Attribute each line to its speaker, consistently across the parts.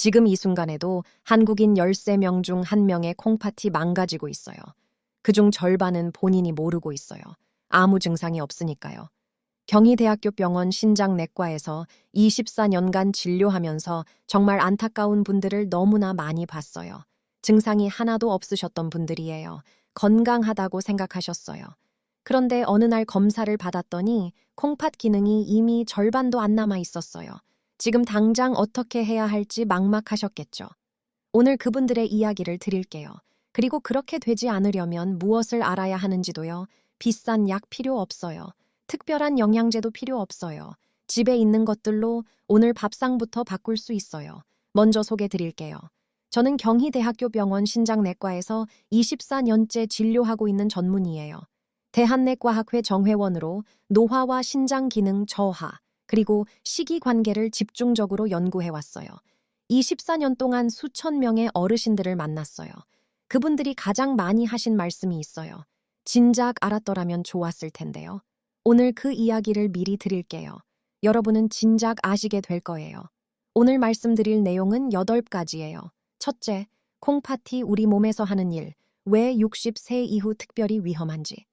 Speaker 1: 지금 이 순간에도 한국인 13명 중 1명의 콩팥이 망가지고 있어요. 그중 절반은 본인이 모르고 있어요. 아무 증상이 없으니까요. 경희대학교 병원 신장내과에서 24년간 진료하면서 정말 안타까운 분들을 너무나 많이 봤어요. 증상이 하나도 없으셨던 분들이에요. 건강하다고 생각하셨어요. 그런데 어느 날 검사를 받았더니 콩팥 기능이 이미 절반도 안 남아 있었어요. 지금 당장 어떻게 해야 할지 막막하셨겠죠. 오늘 그분들의 이야기를 드릴게요. 그리고 그렇게 되지 않으려면 무엇을 알아야 하는지도요. 비싼 약 필요 없어요. 특별한 영양제도 필요 없어요. 집에 있는 것들로 오늘 밥상부터 바꿀 수 있어요. 먼저 소개 드릴게요. 저는 경희대학교 병원 신장내과에서 24년째 진료하고 있는 전문의예요. 대한내과학회 정회원으로 노화와 신장 기능 저하, 그리고 식이 관계를 집중적으로 연구해왔어요. 24년 동안 수천 명의 어르신들을 만났어요. 그분들이 가장 많이 하신 말씀이 있어요. 진작 알았더라면 좋았을 텐데요. 오늘 그 이야기를 미리 드릴게요. 여러분은 진작 아시게 될 거예요. 오늘 말씀드릴 내용은 8가지예요. 첫째, 콩팥이 우리 몸에서 하는 일, 왜 60세 이후 특별히 위험한지.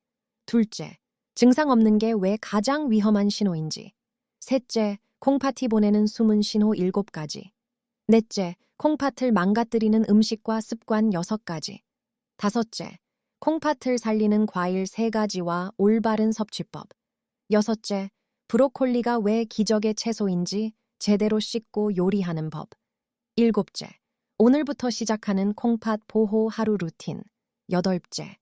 Speaker 1: 둘째, 증상 없는 게 왜 가장 위험한 신호인지. 셋째, 콩팥이 보내는 숨은 신호 7가지. 넷째, 콩팥을 망가뜨리는 음식과 습관 6가지. 다섯째, 콩팥을 살리는 과일 3가지와 올바른 섭취법. 여섯째, 브로콜리가 왜 기적의 채소인지 제대로 씻고 요리하는 법. 일곱째, 오늘부터 시작하는 콩팥 보호 하루 루틴. 여덟째,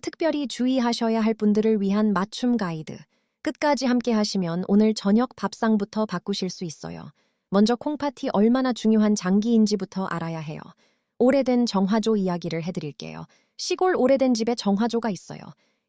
Speaker 1: 특별히 주의하셔야 할 분들을 위한 맞춤 가이드. 끝까지 함께 하시면 오늘 저녁 밥상부터 바꾸실 수 있어요. 먼저 콩팥이 얼마나 중요한 장기인지부터 알아야 해요. 오래된 정화조 이야기를 해드릴게요. 시골 오래된 집에 정화조가 있어요.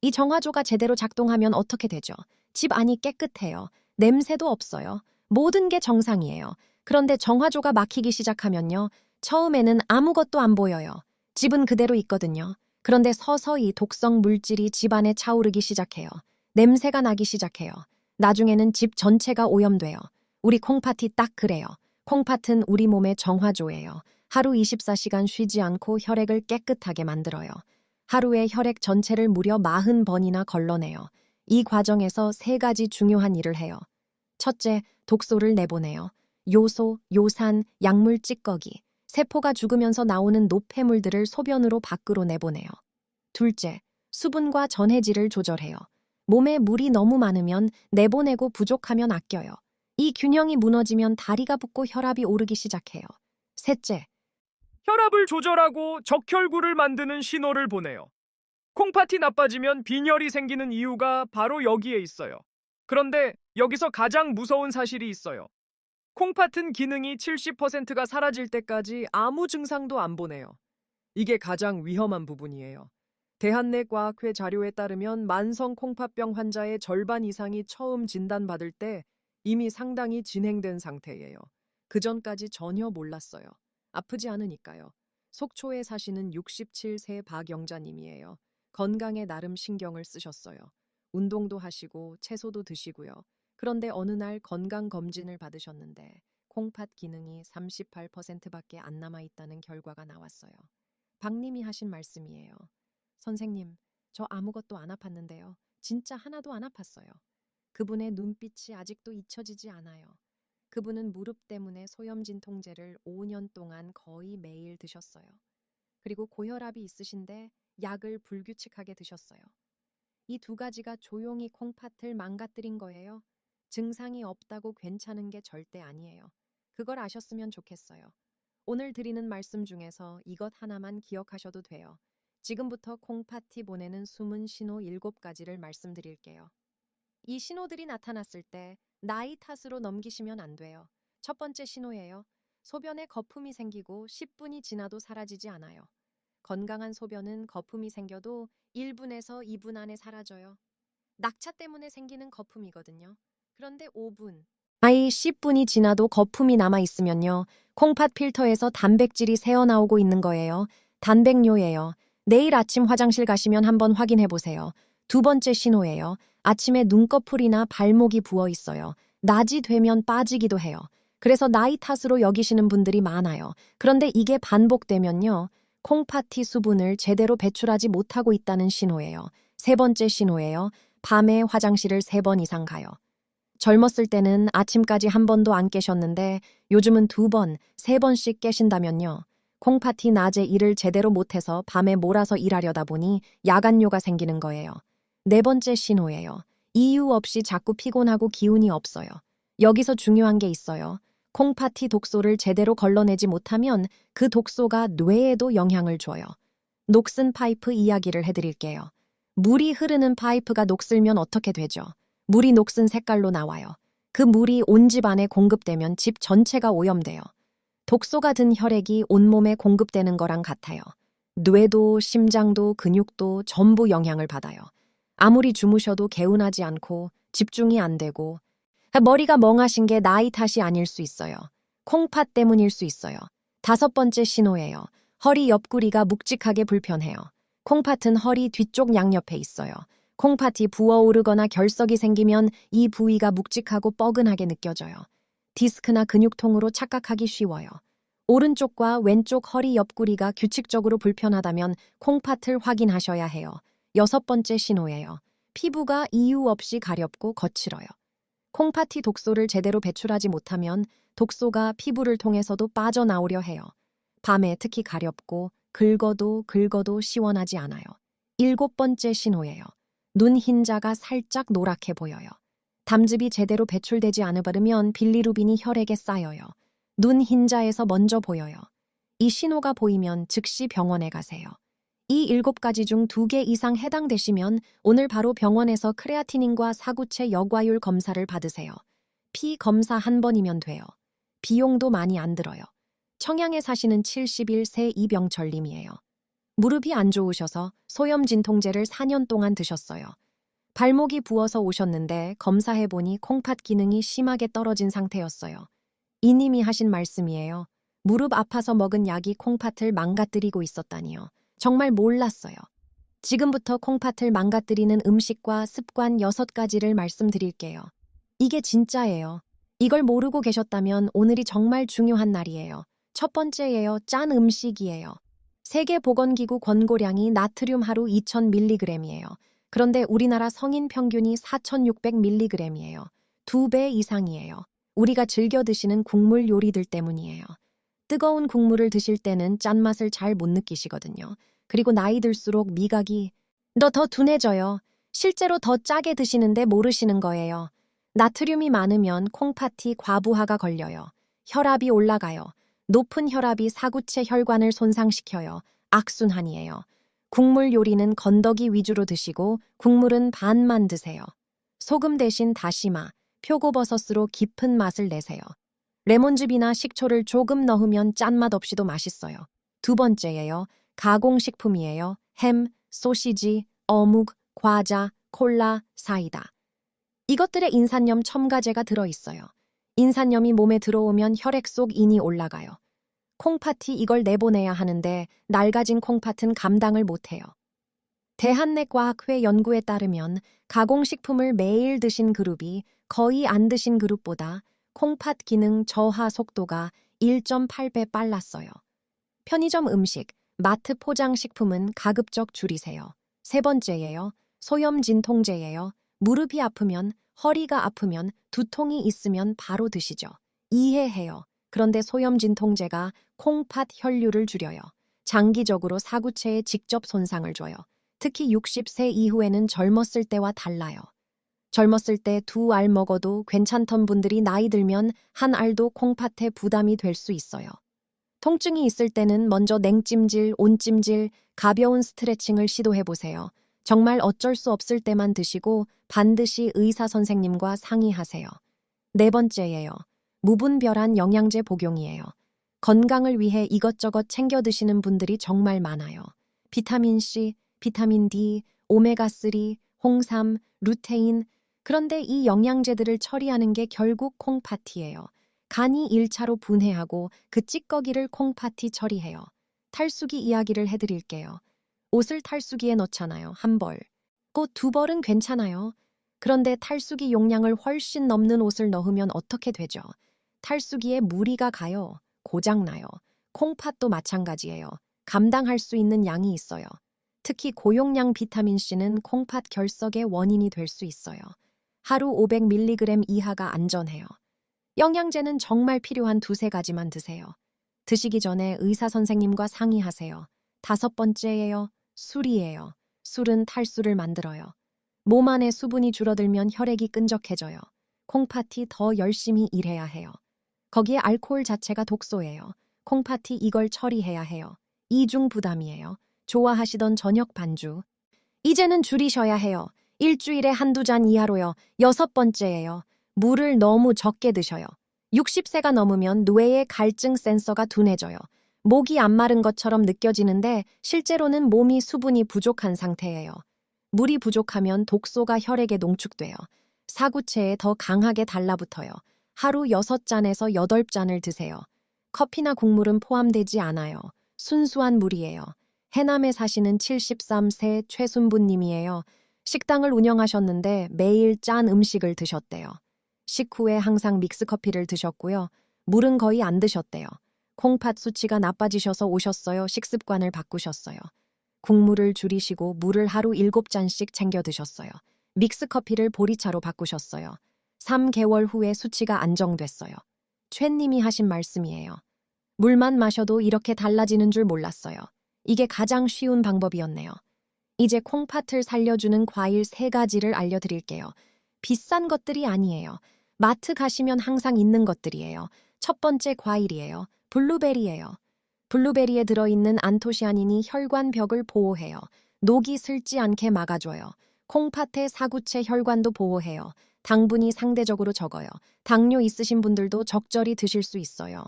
Speaker 1: 이 정화조가 제대로 작동하면 어떻게 되죠? 집 안이 깨끗해요. 냄새도 없어요. 모든 게 정상이에요. 그런데 정화조가 막히기 시작하면요. 처음에는 아무것도 안 보여요. 집은 그대로 있거든요. 그런데 서서히 독성 물질이 집안에 차오르기 시작해요. 냄새가 나기 시작해요. 나중에는 집 전체가 오염돼요. 우리 콩팥이 딱 그래요. 콩팥은 우리 몸의 정화조예요. 하루 24시간 쉬지 않고 혈액을 깨끗하게 만들어요. 하루에 혈액 전체를 무려 40번이나 걸러내요. 이 과정에서 3가지 중요한 일을 해요. 첫째, 독소를 내보내요. 요소, 요산, 약물 찌꺼기, 세포가 죽으면서 나오는 노폐물들을 소변으로 밖으로 내보내요. 둘째, 수분과 전해질을 조절해요. 몸에 물이 너무 많으면 내보내고 부족하면 아껴요. 이 균형이 무너지면 다리가 붓고 혈압이 오르기 시작해요. 셋째,
Speaker 2: 혈압을 조절하고 적혈구를 만드는 신호를 보내요. 콩팥이 나빠지면 빈혈이 생기는 이유가 바로 여기에 있어요. 그런데 여기서 가장 무서운 사실이 있어요. 콩팥은 기능이 70%가 사라질 때까지 아무 증상도 안 보내요. 이게 가장 위험한 부분이에요. 대한내과학회 자료에 따르면 만성 콩팥병 환자의 절반 이상이 처음 진단받을 때 이미 상당히 진행된 상태예요. 그 전까지 전혀 몰랐어요. 아프지 않으니까요. 속초에 사시는 67세 박영자님이에요. 건강에 나름 신경을 쓰셨어요. 운동도 하시고 채소도 드시고요. 그런데 어느 날 건강검진을 받으셨는데 콩팥 기능이 38%밖에 안 남아있다는 결과가 나왔어요. 박님이 하신 말씀이에요. 선생님, 저 아무것도 안 아팠는데요. 진짜 하나도 안 아팠어요. 그분의 눈빛이 아직도 잊혀지지 않아요. 그분은 무릎 때문에 소염진 통제를 5년 동안 거의 매일 드셨어요. 그리고 고혈압이 있으신데 약을 불규칙하게 드셨어요. 이 2가지가 조용히 콩팥을 망가뜨린 거예요. 증상이 없다고 괜찮은 게 절대 아니에요. 그걸 아셨으면 좋겠어요. 오늘 드리는 말씀 중에서 이것 하나만 기억하셔도 돼요. 지금부터 콩팥이 보내는 숨은 신호 7가지를 말씀드릴게요. 이 신호들이 나타났을 때 나이 탓으로 넘기시면 안 돼요. 첫 번째 신호예요. 소변에 거품이 생기고 10분이 지나도 사라지지 않아요. 건강한 소변은 거품이 생겨도 1분에서 2분 안에 사라져요. 낙차 때문에 생기는 거품이거든요. 그런데 5분, 10분이 지나도 거품이 남아있으면요. 콩팥 필터에서 단백질이 새어나오고 있는 거예요. 단백뇨예요. 내일 아침 화장실 가시면 한번 확인해 보세요. 2번째 신호예요. 아침에 눈꺼풀이나 발목이 부어 있어요. 낮이 되면 빠지기도 해요.
Speaker 1: 그래서 나이 탓으로 여기시는 분들이 많아요. 그런데 이게 반복되면요. 콩팥이 수분을 제대로 배출하지 못하고 있다는 신호예요. 세 번째 신호예요. 밤에 화장실을 3번 이상 가요. 젊었을 때는 아침까지 한 번도 안 깨셨는데 요즘은 2번, 3번씩 깨신다면요. 콩팥이 낮에 일을 제대로 못해서 밤에 몰아서 일하려다 보니 야간뇨가 생기는 거예요. 네 번째 신호예요. 이유 없이 자꾸 피곤하고 기운이 없어요. 여기서 중요한 게 있어요. 콩팥이 독소를 제대로 걸러내지 못하면 그 독소가 뇌에도 영향을 줘요. 녹슨 파이프 이야기를 해드릴게요. 물이 흐르는 파이프가 녹슬면 어떻게 되죠? 물이 녹슨 색깔로 나와요. 그 물이 온 집 안에 공급되면 집 전체가 오염돼요. 독소가 든 혈액이 온몸에 공급되는 거랑 같아요. 뇌도 심장도 근육도 전부 영향을 받아요. 아무리 주무셔도 개운하지 않고 집중이 안 되고 머리가 멍하신 게 나이 탓이 아닐 수 있어요. 콩팥 때문일 수 있어요. 5번째 신호예요. 허리 옆구리가 묵직하게 불편해요. 콩팥은 허리 뒤쪽 양옆에 있어요. 콩팥이 부어오르거나 결석이 생기면 이 부위가 묵직하고 뻐근하게 느껴져요. 디스크나 근육통으로 착각하기 쉬워요. 오른쪽과 왼쪽 허리 옆구리가 규칙적으로 불편하다면 콩팥을 확인하셔야 해요. 6번째 신호예요. 피부가 이유 없이 가렵고 거칠어요. 콩팥이 독소를 제대로 배출하지 못하면 독소가 피부를 통해서도 빠져나오려 해요. 밤에 특히 가렵고 긁어도 시원하지 않아요. 7번째 신호예요. 눈 흰자가 살짝 노랗게 보여요. 담즙이 제대로 배출되지 않으면 빌리루빈이 혈액에 쌓여요. 눈 흰자에서 먼저 보여요. 이 신호가 보이면 즉시 병원에 가세요. 이 7가지 중 2개 이상 해당되시면 오늘 바로 병원에서 크레아티닌과 사구체 여과율 검사를 받으세요. 피 검사 한 번이면 돼요. 비용도 많이 안 들어요. 청양에 사시는 71세 이병철님이에요. 무릎이 안 좋으셔서 소염진통제를 4년 동안 드셨어요. 발목이 부어서 오셨는데 검사해보니 콩팥 기능이 심하게 떨어진 상태였어요. 이님이 하신 말씀이에요. 무릎 아파서 먹은 약이 콩팥을 망가뜨리고 있었다니요. 정말 몰랐어요. 지금부터 콩팥을 망가뜨리는 음식과 습관 6가지를 말씀드릴게요. 이게 진짜예요. 이걸 모르고 계셨다면 오늘이 정말 중요한 날이에요. 첫 번째예요. 짠 음식이에요. 세계보건기구 권고량이 나트륨 하루 2000mg이에요. 그런데 우리나라 성인 평균이 4600mg이에요. 2배 이상이에요. 우리가 즐겨 드시는 국물 요리들 때문이에요. 뜨거운 국물을 드실 때는 짠맛을 잘 못 느끼시거든요. 그리고 나이 들수록 미각이 더 둔해져요. 실제로 더 짜게 드시는데 모르시는 거예요. 나트륨이 많으면 콩팥이 과부하가 걸려요. 혈압이 올라가요. 높은 혈압이 사구체 혈관을 손상시켜요. 악순환이에요. 국물 요리는 건더기 위주로 드시고 국물은 반만 드세요. 소금 대신 다시마, 표고버섯으로 깊은 맛을 내세요. 레몬즙이나 식초를 조금 넣으면 짠맛 없이도 맛있어요. 2번째예요. 가공식품이에요. 햄, 소시지, 어묵, 과자, 콜라, 사이다. 이것들에 인산염 첨가제가 들어있어요. 인산염이 몸에 들어오면 혈액 속 인이 올라가요. 콩팥이 이걸 내보내야 하는데 낡아진 콩팥은 감당을 못해요. 대한내과학회 연구에 따르면 가공식품을 매일 드신 그룹이 거의 안 드신 그룹보다 콩팥 기능 저하 속도가 1.8배 빨랐어요. 편의점 음식, 마트 포장식품은 가급적 줄이세요. 3번째예요. 소염진통제예요. 무릎이 아프면, 허리가 아프면, 두통이 있으면 바로 드시죠. 이해해요. 그런데 소염진통제가 콩팥 혈류를 줄여요. 장기적으로 사구체에 직접 손상을 줘요. 특히 60세 이후에는 젊었을 때와 달라요. 젊었을 때 2알 먹어도 괜찮던 분들이 나이 들면 한 알도 콩팥에 부담이 될 수 있어요. 통증이 있을 때는 먼저 냉찜질, 온찜질, 가벼운 스트레칭을 시도해보세요. 정말 어쩔 수 없을 때만 드시고 반드시 의사 선생님과 상의하세요. 4번째예요. 무분별한 영양제 복용이에요. 건강을 위해 이것저것 챙겨 드시는 분들이 정말 많아요. 비타민C, 비타민 D, 오메가3, 홍삼, 루테인. 그런데 이 영양제들을 처리하는 게 결국 콩팥이에요. 간이 1차로 분해하고 그 찌꺼기를 콩팥이 처리해요. 탈수기 이야기를 해드릴게요. 옷을 탈수기에 넣잖아요. 1벌. 꼭 2벌은 괜찮아요. 그런데 탈수기 용량을 훨씬 넘는 옷을 넣으면 어떻게 되죠? 탈수기에 무리가 가요. 고장나요. 콩팥도 마찬가지예요. 감당할 수 있는 양이 있어요. 특히 고용량 비타민C는 콩팥 결석의 원인이 될 수 있어요. 하루 500mg 이하가 안전해요. 영양제는 정말 필요한 두세 가지만 드세요. 드시기 전에 의사 선생님과 상의하세요. 5번째예요. 술이에요. 술은 탈수를 만들어요. 몸 안에 수분이 줄어들면 혈액이 끈적해져요. 콩팥이 더 열심히 일해야 해요. 거기에 알코올 자체가 독소예요. 콩팥이 이걸 처리해야 해요. 이중 부담이에요. 좋아하시던 저녁 반주. 이제는 줄이셔야 해요. 일주일에 한두 잔 이하로요. 6번째예요. 물을 너무 적게 드셔요. 60세가 넘으면 뇌의 갈증 센서가 둔해져요. 목이 안 마른 것처럼 느껴지는데 실제로는 몸이 수분이 부족한 상태예요. 물이 부족하면 독소가 혈액에 농축돼요. 사구체에 더 강하게 달라붙어요. 하루 6잔에서 8잔을 드세요. 커피나 국물은 포함되지 않아요. 순수한 물이에요. 해남에 사시는 73세 최순부님이에요. 식당을 운영하셨는데 매일 짠 음식을 드셨대요. 식후에 항상 믹스커피를 드셨고요. 물은 거의 안 드셨대요. 콩팥 수치가 나빠지셔서 오셨어요. 식습관을 바꾸셨어요. 국물을 줄이시고 물을 하루 7잔씩 챙겨 드셨어요. 믹스커피를 보리차로 바꾸셨어요. 3개월 후에 수치가 안정됐어요. 최님이 하신 말씀이에요. 물만 마셔도 이렇게 달라지는 줄 몰랐어요. 이게 가장 쉬운 방법이었네요. 이제 콩팥을 살려주는 과일 3가지를 알려드릴게요. 비싼 것들이 아니에요. 마트 가시면 항상 있는 것들이에요. 첫 번째 과일이에요. 블루베리예요. 블루베리에 들어있는 안토시아닌이 혈관벽을 보호해요. 녹이 슬지 않게 막아줘요. 콩팥의 사구체 혈관도 보호해요. 당분이 상대적으로 적어요. 당뇨 있으신 분들도 적절히 드실 수 있어요.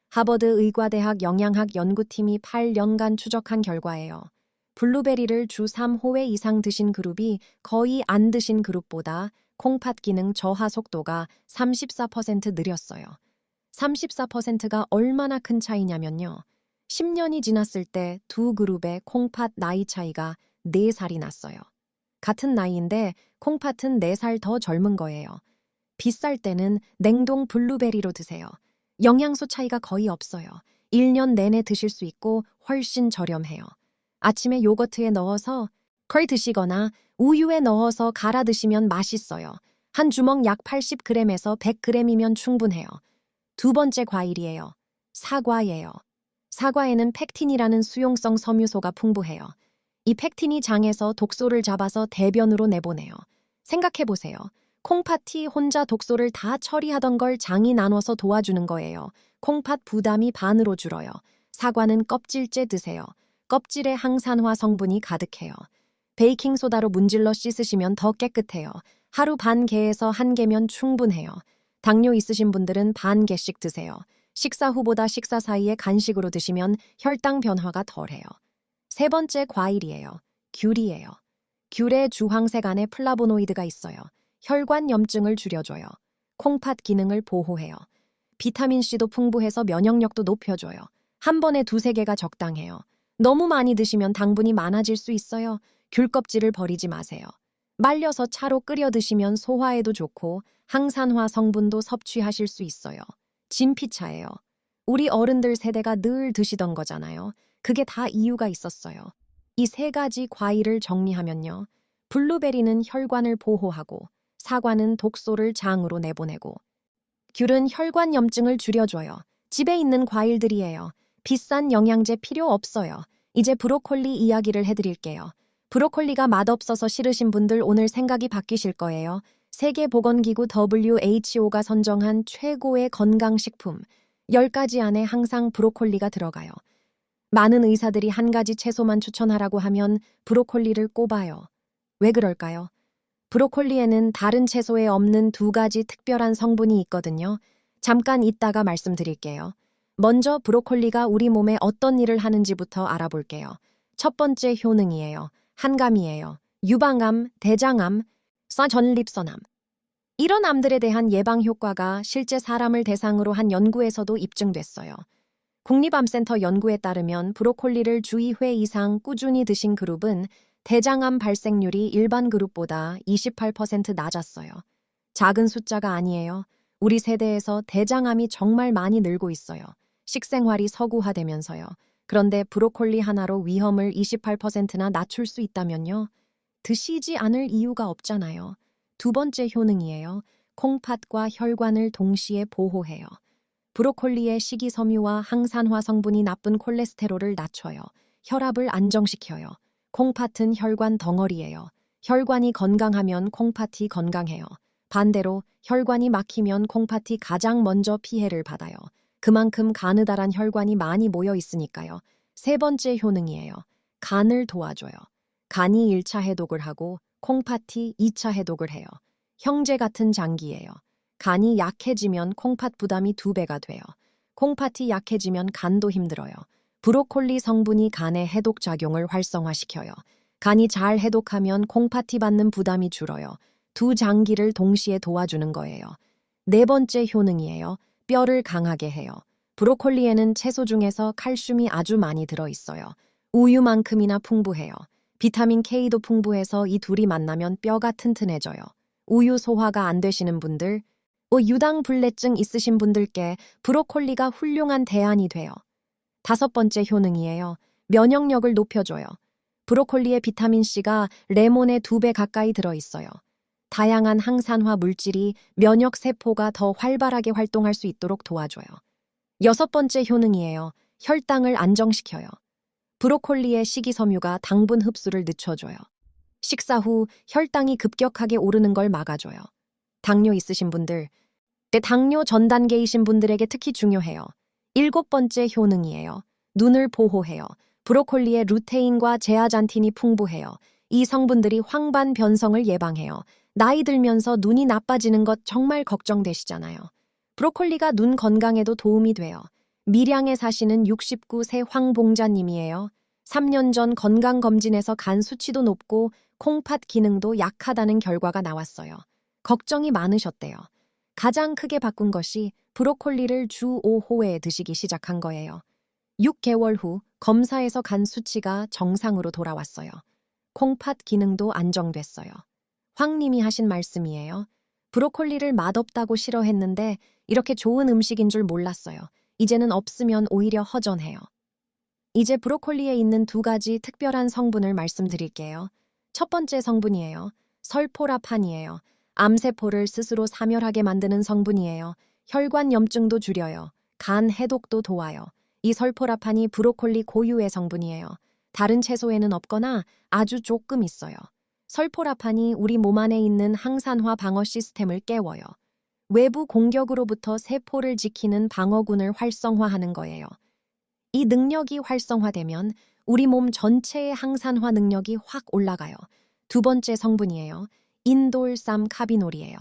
Speaker 1: 하버드 의과대학 영양학 연구팀이 8년간 추적한 결과예요. 블루베리를 주 3회 이상 드신 그룹이 거의 안 드신 그룹보다 콩팥 기능 저하 속도가 34% 느렸어요. 34%가 얼마나 큰 차이냐면요. 10년이 지났을 때 두 그룹의 콩팥 나이 차이가 4살이 났어요. 같은 나이인데 콩팥은 4살 더 젊은 거예요. 비쌀 때는 냉동 블루베리로 드세요. 영양소 차이가 거의 없어요. 1년 내내 드실 수 있고 훨씬 저렴해요. 아침에 요거트에 넣어서 걸 드시거나 우유에 넣어서 갈아 드시면 맛있어요. 한 주먹 약 80g에서 100g이면 충분해요. 두 번째 과일이에요. 사과예요. 사과에는 펙틴이라는 수용성 섬유소가 풍부해요. 이 펙틴이 장에서 독소를 잡아서 대변으로 내보내요. 생각해보세요. 콩팥이 혼자 독소를 다 처리하던 걸 장이 나눠서 도와주는 거예요. 콩팥 부담이 반으로 줄어요. 사과는 껍질째 드세요. 껍질에 항산화 성분이 가득해요. 베이킹소다로 문질러 씻으시면 더 깨끗해요. 하루 반 개에서 1개면 충분해요. 당뇨 있으신 분들은 반 개씩 드세요. 식사 후보다 식사 사이에 간식으로 드시면 혈당 변화가 덜해요. 세 번째 과일이에요. 귤이에요. 귤에 주황색 안에 플라보노이드가 있어요. 혈관 염증을 줄여줘요. 콩팥 기능을 보호해요. 비타민C도 풍부해서 면역력도 높여줘요. 한 번에 2-3개가 적당해요. 너무 많이 드시면 당분이 많아질 수 있어요. 귤 껍질을 버리지 마세요. 말려서 차로 끓여 드시면 소화에도 좋고 항산화 성분도 섭취하실 수 있어요. 진피차예요. 우리 어른들 세대가 늘 드시던 거잖아요. 그게 다 이유가 있었어요. 이 3가지 과일을 정리하면요. 블루베리는 혈관을 보호하고 사과는 독소를 장으로 내보내고 귤은 혈관 염증을 줄여줘요. 집에 있는 과일들이에요. 비싼 영양제 필요 없어요. 이제 브로콜리 이야기를 해드릴게요. 브로콜리가 맛없어서 싫으신 분들 오늘 생각이 바뀌실 거예요. 세계보건기구 WHO가 선정한 최고의 건강식품 10가지 안에 항상 브로콜리가 들어가요. 많은 의사들이 한 가지 채소만 추천하라고 하면 브로콜리를 꼽아요. 왜 그럴까요? 브로콜리에는 다른 채소에 없는 2가지 특별한 성분이 있거든요. 잠깐 이따가 말씀드릴게요. 먼저 브로콜리가 우리 몸에 어떤 일을 하는지부터 알아볼게요. 첫 번째 효능이에요. 한감이에요. 유방암, 대장암, 전립선암. 이런 암들에 대한 예방 효과가 실제 사람을 대상으로 한 연구에서도 입증됐어요. 국립암센터 연구에 따르면 브로콜리를 주 2회 이상 꾸준히 드신 그룹은 대장암 발생률이 일반 그룹보다 28% 낮았어요. 작은 숫자가 아니에요. 우리 세대에서 대장암이 정말 많이 늘고 있어요. 식생활이 서구화되면서요. 그런데 브로콜리 하나로 위험을 28%나 낮출 수 있다면요. 드시지 않을 이유가 없잖아요. 두 번째 효능이에요. 콩팥과 혈관을 동시에 보호해요. 브로콜리의 식이섬유와 항산화 성분이 나쁜 콜레스테롤을 낮춰요. 혈압을 안정시켜요. 콩팥은 혈관 덩어리예요. 혈관이 건강하면 콩팥이 건강해요. 반대로 혈관이 막히면 콩팥이 가장 먼저 피해를 받아요. 그만큼 가느다란 혈관이 많이 모여 있으니까요. 세 번째 효능이에요. 간을 도와줘요. 간이 1차 해독을 하고 콩팥이 2차 해독을 해요. 형제 같은 장기예요. 간이 약해지면 콩팥 부담이 2배가 돼요. 콩팥이 약해지면 간도 힘들어요. 브로콜리 성분이 간의 해독 작용을 활성화시켜요. 간이 잘 해독하면 콩팥이 받는 부담이 줄어요. 두 장기를 동시에 도와주는 거예요. 네 번째 효능이에요. 뼈를 강하게 해요. 브로콜리에는 채소 중에서 칼슘이 아주 많이 들어있어요. 우유만큼이나 풍부해요. 비타민 K도 풍부해서 이 둘이 만나면 뼈가 튼튼해져요. 우유 소화가 안 되시는 분들, 유당불내증 있으신 분들께 브로콜리가 훌륭한 대안이 돼요. 다섯 번째 효능이에요. 면역력을 높여줘요. 브로콜리의 비타민C가 레몬의 2배 가까이 들어있어요. 다양한 항산화 물질이 면역 세포가 더 활발하게 활동할 수 있도록 도와줘요. 여섯 번째 효능이에요. 혈당을 안정시켜요. 브로콜리의 식이섬유가 당분 흡수를 늦춰줘요. 식사 후 혈당이 급격하게 오르는 걸 막아줘요. 당뇨 있으신 분들, 당뇨 전 단계이신 분들에게 특히 중요해요. 일곱 번째 효능이에요. 눈을 보호해요. 브로콜리에 루테인과 제아잔틴이 풍부해요. 이 성분들이 황반 변성을 예방해요. 나이 들면서 눈이 나빠지는 것 정말 걱정되시잖아요. 브로콜리가 눈 건강에도 도움이 돼요. 밀양에 사시는 69세 황봉자님이에요. 3년 전 건강검진에서 간 수치도 높고 콩팥 기능도 약하다는 결과가 나왔어요. 걱정이 많으셨대요. 가장 크게 바꾼 것이 브로콜리를 주 5호에 드시기 시작한 거예요. 6개월 후 검사에서 간 수치가 정상으로 돌아왔어요. 콩팥 기능도 안정됐어요. 황님이 하신 말씀이에요. 브로콜리를 맛없다고 싫어했는데 이렇게 좋은 음식인 줄 몰랐어요. 이제는 없으면 오히려 허전해요. 이제 브로콜리에 있는 2가지 특별한 성분을 말씀드릴게요. 첫 번째 성분이에요. 설포라판이에요. 암세포를 스스로 사멸하게 만드는 성분이에요. 혈관 염증도 줄여요. 간 해독도 도와요. 이 설포라판이 브로콜리 고유의 성분이에요. 다른 채소에는 없거나 아주 조금 있어요. 설포라판이 우리 몸 안에 있는 항산화 방어 시스템을 깨워요. 외부 공격으로부터 세포를 지키는 방어군을 활성화하는 거예요. 이 능력이 활성화되면 우리 몸 전체의 항산화 능력이 확 올라가요. 두 번째 성분이에요. 인돌삼 카비놀이에요.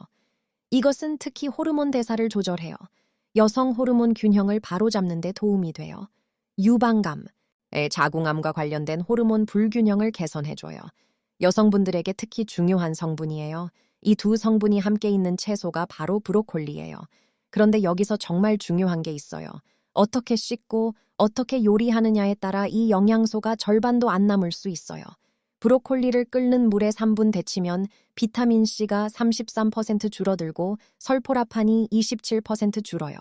Speaker 1: 이것은 특히 호르몬 대사를 조절해요. 여성 호르몬 균형을 바로잡는 데 도움이 돼요. 유방감, 자궁암과 관련된 호르몬 불균형을 개선해줘요. 여성분들에게 특히 중요한 성분이에요. 이 두 성분이 함께 있는 채소가 바로 브로콜리예요. 그런데 여기서 정말 중요한 게 있어요. 어떻게 씻고 어떻게 요리하느냐에 따라 이 영양소가 절반도 안 남을 수 있어요. 브로콜리를 끓는 물에 3분 데치면 비타민C가 33% 줄어들고 설포라판이 27% 줄어요.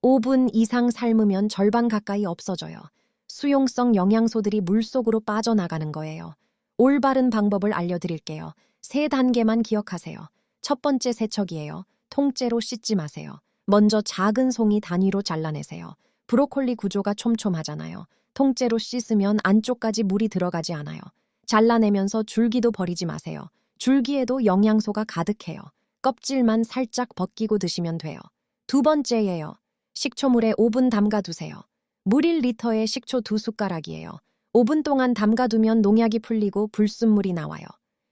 Speaker 1: 5분 이상 삶으면 절반 가까이 없어져요. 수용성 영양소들이 물속으로 빠져나가는 거예요. 올바른 방법을 알려드릴게요. 3단계만 기억하세요. 첫 번째 세척이에요. 통째로 씻지 마세요. 먼저 작은 송이 단위로 잘라내세요. 브로콜리 구조가 촘촘하잖아요. 통째로 씻으면 안쪽까지 물이 들어가지 않아요. 잘라내면서 줄기도 버리지 마세요. 줄기에도 영양소가 가득해요. 껍질만 살짝 벗기고 드시면 돼요. 두 번째예요. 식초물에 5분 담가두세요. 물 1리터에 식초 2숟가락이에요. 5분 동안 담가두면 농약이 풀리고 불순물이 나와요.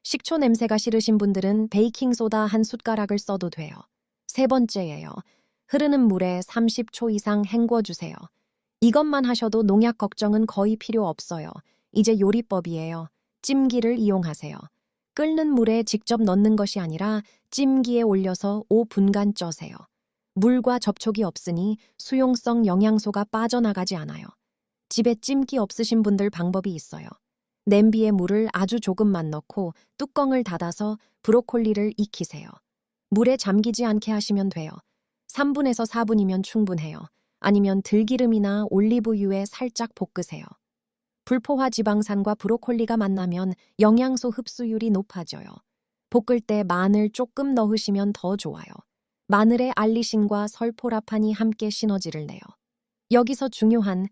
Speaker 1: 식초 냄새가 싫으신 분들은 베이킹소다 1숟가락을 써도 돼요. 세 번째예요. 흐르는 물에 30초 이상 헹궈주세요. 이것만 하셔도 농약 걱정은 거의 필요 없어요. 이제 요리법이에요. 찜기를 이용하세요. 끓는 물에 직접 넣는 것이 아니라 찜기에 올려서 5분간 쪄세요. 물과 접촉이 없으니 수용성 영양소가 빠져나가지 않아요. 집에 찜기 없으신 분들 방법이 있어요. 냄비에 물을 아주 조금만 넣고 뚜껑을 닫아서 브로콜리를 익히세요. 물에 잠기지 않게 하시면 돼요. 3분에서 4분이면 충분해요. 아니면 들기름이나 올리브유에 살짝 볶으세요. 불포화 지방산과 브로콜리가 만나면 영양소 흡수율이 높아져요. 볶을 때 마늘 조금 넣으시면 더 좋아요. 마늘의 알리신과 설포라판이 함께 시너지를 내요. 여기서 중요한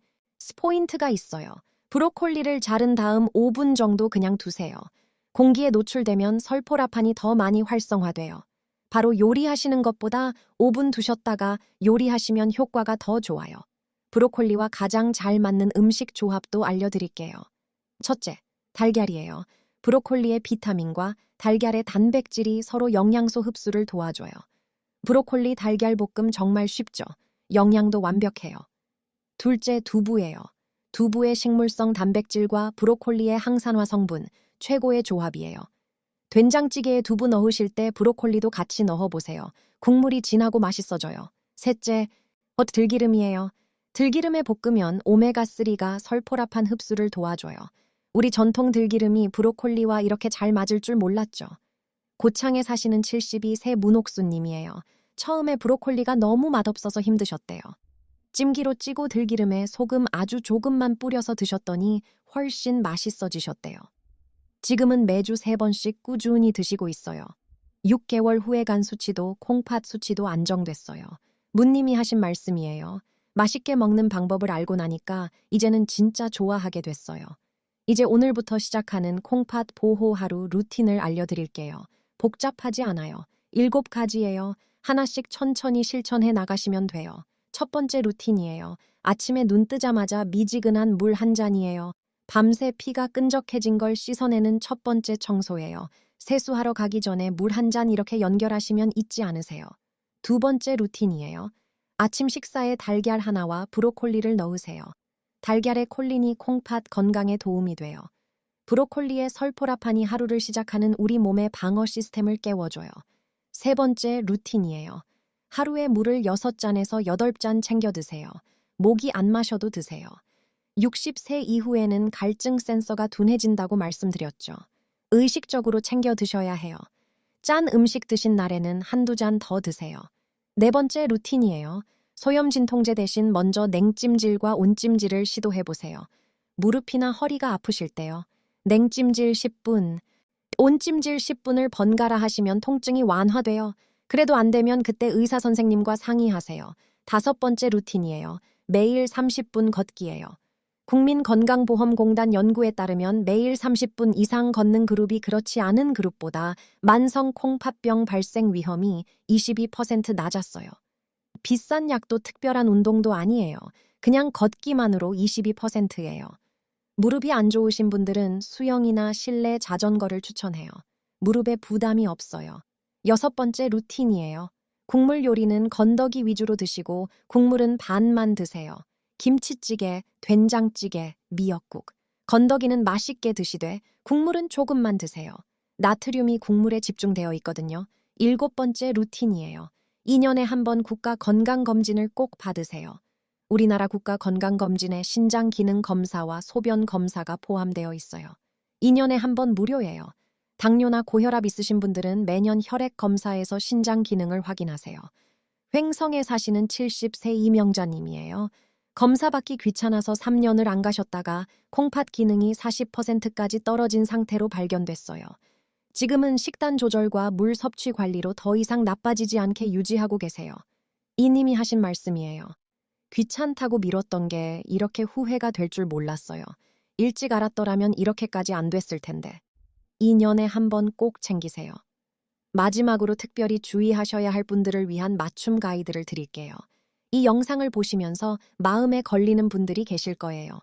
Speaker 1: 포인트가 있어요. 브로콜리를 자른 다음 5분 정도 그냥 두세요. 공기에 노출되면 설포라판이 더 많이 활성화돼요. 바로 요리하시는 것보다 5분 두셨다가 요리하시면 효과가 더 좋아요. 브로콜리와 가장 잘 맞는 음식 조합도 알려드릴게요. 첫째, 달걀이에요. 브로콜리의 비타민과 달걀의 단백질이 서로 영양소 흡수를 도와줘요. 브로콜리 달걀 볶음 정말 쉽죠. 영양도 완벽해요. 둘째, 두부예요. 두부의 식물성 단백질과 브로콜리의 항산화 성분, 최고의 조합이에요. 된장찌개에 두부 넣으실 때 브로콜리도 같이 넣어보세요. 국물이 진하고 맛있어져요. 셋째, 들기름이에요. 들기름에 볶으면 오메가3가 설포라판 흡수를 도와줘요. 우리 전통 들기름이 브로콜리와 이렇게 잘 맞을 줄 몰랐죠. 고창에 사시는 72세 문옥수님이에요. 처음에 브로콜리가 너무 맛없어서 힘드셨대요. 찜기로 찌고 들기름에 소금 아주 조금만 뿌려서 드셨더니 훨씬 맛있어지셨대요. 지금은 매주 3번씩 꾸준히 드시고 있어요. 6개월 후에 간 수치도 콩팥 수치도 안정됐어요. 문님이 하신 말씀이에요. 맛있게 먹는 방법을 알고 나니까 이제는 진짜 좋아하게 됐어요. 이제 오늘부터 시작하는 콩팥 보호 하루 루틴을 알려드릴게요. 복잡하지 않아요. 7가지예요. 하나씩 천천히 실천해 나가시면 돼요. 첫 번째 루틴이에요. 아침에 눈 뜨자마자 미지근한 물 한 잔이에요. 밤새 피가 끈적해진 걸 씻어내는 첫 번째 청소예요. 세수하러 가기 전에 물 한 잔 이렇게 연결하시면 잊지 않으세요. 두 번째 루틴이에요. 아침 식사에 달걀 하나와 브로콜리를 넣으세요. 달걀의 콜린이 콩팥 건강에 도움이 돼요. 브로콜리의 설포라판이 하루를 시작하는 우리 몸의 방어 시스템을 깨워줘요. 세 번째 루틴이에요. 하루에 물을 6잔에서 8잔 챙겨 드세요. 목이 안 마셔도 드세요. 60세 이후에는 갈증 센서가 둔해진다고 말씀드렸죠. 의식적으로 챙겨 드셔야 해요. 짠 음식 드신 날에는 한두 잔 더 드세요. 네 번째 루틴이에요. 소염 진통제 대신 먼저 냉찜질과 온찜질을 시도해보세요. 무릎이나 허리가 아프실 때요. 냉찜질 10분, 온찜질 10분을 번갈아 하시면 통증이 완화돼요. 그래도 안 되면 그때 의사 선생님과 상의하세요. 다섯 번째 루틴이에요. 매일 30분 걷기예요. 국민건강보험공단 연구에 따르면 매일 30분 이상 걷는 그룹이 그렇지 않은 그룹보다 만성 콩팥병 발생 위험이 22% 낮았어요. 비싼 약도 특별한 운동도 아니에요. 그냥 걷기만으로 22%예요. 무릎이 안 좋으신 분들은 수영이나 실내 자전거를 추천해요. 무릎에 부담이 없어요. 여섯 번째 루틴이에요. 국물 요리는 건더기 위주로 드시고 국물은 반만 드세요. 김치찌개, 된장찌개, 미역국. 건더기는 맛있게 드시되 국물은 조금만 드세요. 나트륨이 국물에 집중되어 있거든요. 일곱 번째 루틴이에요. 2년에 한 번 국가 건강검진을 꼭 받으세요. 우리나라 국가 건강검진에 신장 기능 검사와 소변 검사가 포함되어 있어요. 2년에 한 번 무료예요. 당뇨나 고혈압 있으신 분들은 매년 혈액 검사에서 신장 기능을 확인하세요. 횡성에 사시는 70세 이명자님이에요. 검사 받기 귀찮아서 3년을 안 가셨다가 콩팥 기능이 40%까지 떨어진 상태로 발견됐어요. 지금은 식단 조절과 물 섭취 관리로 더 이상 나빠지지 않게 유지하고 계세요. 이님이 하신 말씀이에요. 귀찮다고 미뤘던 게 이렇게 후회가 될 줄 몰랐어요. 일찍 알았더라면 이렇게까지 안 됐을 텐데. 2년에 한 번 꼭 챙기세요. 마지막으로 특별히 주의하셔야 할 분들을 위한 맞춤 가이드를 드릴게요. 이 영상을 보시면서 마음에 걸리는 분들이 계실 거예요.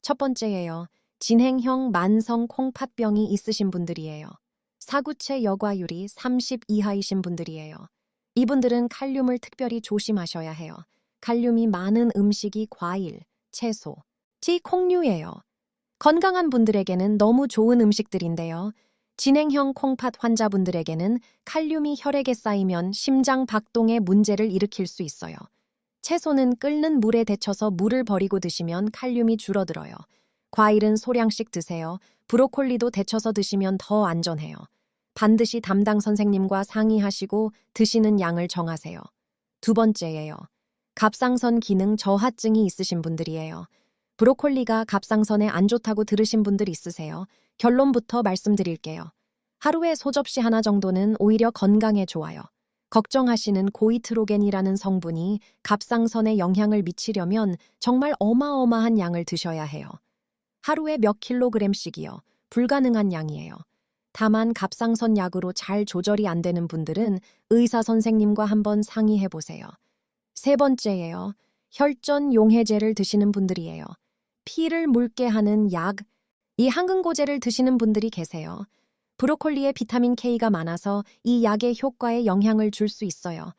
Speaker 1: 첫 번째예요. 진행형 만성 콩팥병이 있으신 분들이에요. 사구체 여과율이 30 이하이신 분들이에요. 이분들은 칼륨을 특별히 조심하셔야 해요. 칼륨이 많은 음식이 과일, 채소, 콩류예요. 건강한 분들에게는 너무 좋은 음식들인데요. 진행형 콩팥 환자분들에게는 칼륨이 혈액에 쌓이면 심장 박동에 문제를 일으킬 수 있어요. 채소는 끓는 물에 데쳐서 물을 버리고 드시면 칼륨이 줄어들어요. 과일은 소량씩 드세요. 브로콜리도 데쳐서 드시면 더 안전해요. 반드시 담당 선생님과 상의하시고 드시는 양을 정하세요. 두 번째예요. 갑상선 기능 저하증이 있으신 분들이에요. 브로콜리가 갑상선에 안 좋다고 들으신 분들 있으세요? 결론부터 말씀드릴게요. 하루에 소접시 하나 정도는 오히려 건강에 좋아요. 걱정하시는 고이트로겐이라는 성분이 갑상선에 영향을 미치려면 정말 어마어마한 양을 드셔야 해요. 하루에 몇 킬로그램씩이요. 불가능한 양이에요. 다만 갑상선 약으로 잘 조절이 안 되는 분들은 의사 선생님과 한번 상의해 보세요. 세 번째예요. 혈전 용해제를 드시는 분들이에요. 피를 묽게 하는 약, 이 항근고제를 드시는 분들이 계세요. 브로콜리에 비타민 K가 많아서 이 약의 효과에 영향을 줄 수 있어요.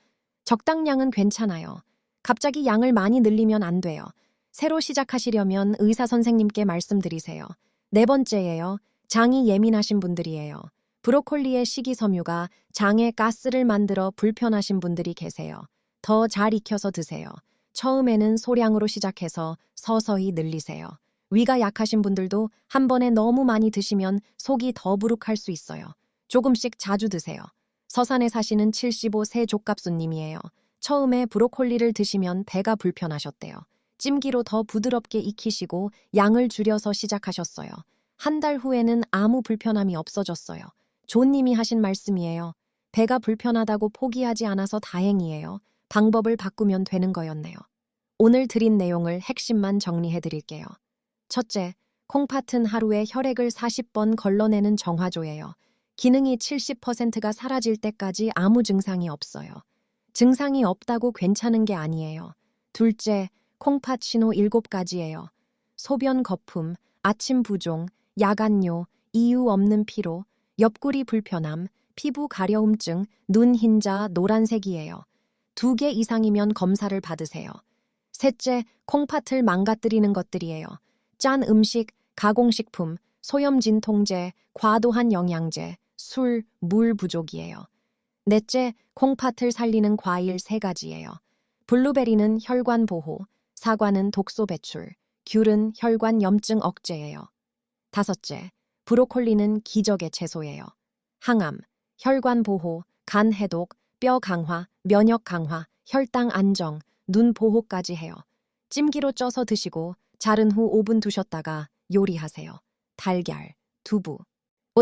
Speaker 1: 적당량은 괜찮아요. 갑자기 양을 많이 늘리면 안 돼요. 새로 시작하시려면 의사 선생님께 말씀드리세요. 네 번째예요. 장이 예민하신 분들이에요. 브로콜리의 식이섬유가 장에 가스를 만들어 불편하신 분들이 계세요. 더 잘 익혀서 드세요. 처음에는 소량으로 시작해서 서서히 늘리세요. 위가 약하신 분들도 한 번에 너무 많이 드시면 속이 더부룩할 수 있어요. 조금씩 자주 드세요. 서산에 사시는 75세 족갑수님이에요. 처음에 브로콜리를 드시면 배가 불편하셨대요. 찜기로 더 부드럽게 익히시고 양을 줄여서 시작하셨어요. 한 달 후에는 아무 불편함이 없어졌어요. 조님이 하신 말씀이에요. 배가 불편하다고 포기하지 않아서 다행이에요. 방법을 바꾸면 되는 거였네요. 오늘 드린 내용을 핵심만 정리해 드릴게요. 첫째, 콩팥은 하루에 혈액을 40번 걸러내는 정화조예요. 기능이 70%가 사라질 때까지 아무 증상이 없어요. 증상이 없다고 괜찮은 게 아니에요. 둘째, 콩팥 신호 7가지예요. 소변 거품, 아침 부종, 야간요, 이유 없는 피로, 옆구리 불편함, 피부 가려움증, 눈 흰자, 노란색이에요. 2개 이상이면 검사를 받으세요. 셋째, 콩팥을 망가뜨리는 것들이에요. 짠 음식, 가공식품, 소염진통제, 과도한 영양제, 술, 물 부족이에요. 넷째, 콩팥을 살리는 과일 3가지예요. 블루베리는 혈관 보호, 사과는 독소 배출, 귤은 혈관 염증 억제예요. 다섯째, 브로콜리는 기적의 채소예요. 항암, 혈관 보호, 간 해독, 뼈 강화, 면역 강화, 혈당 안정, 눈 보호까지 해요. 찜기로 쪄서 드시고 자른 후 5분 두셨다가 요리하세요. 달걀, 두부,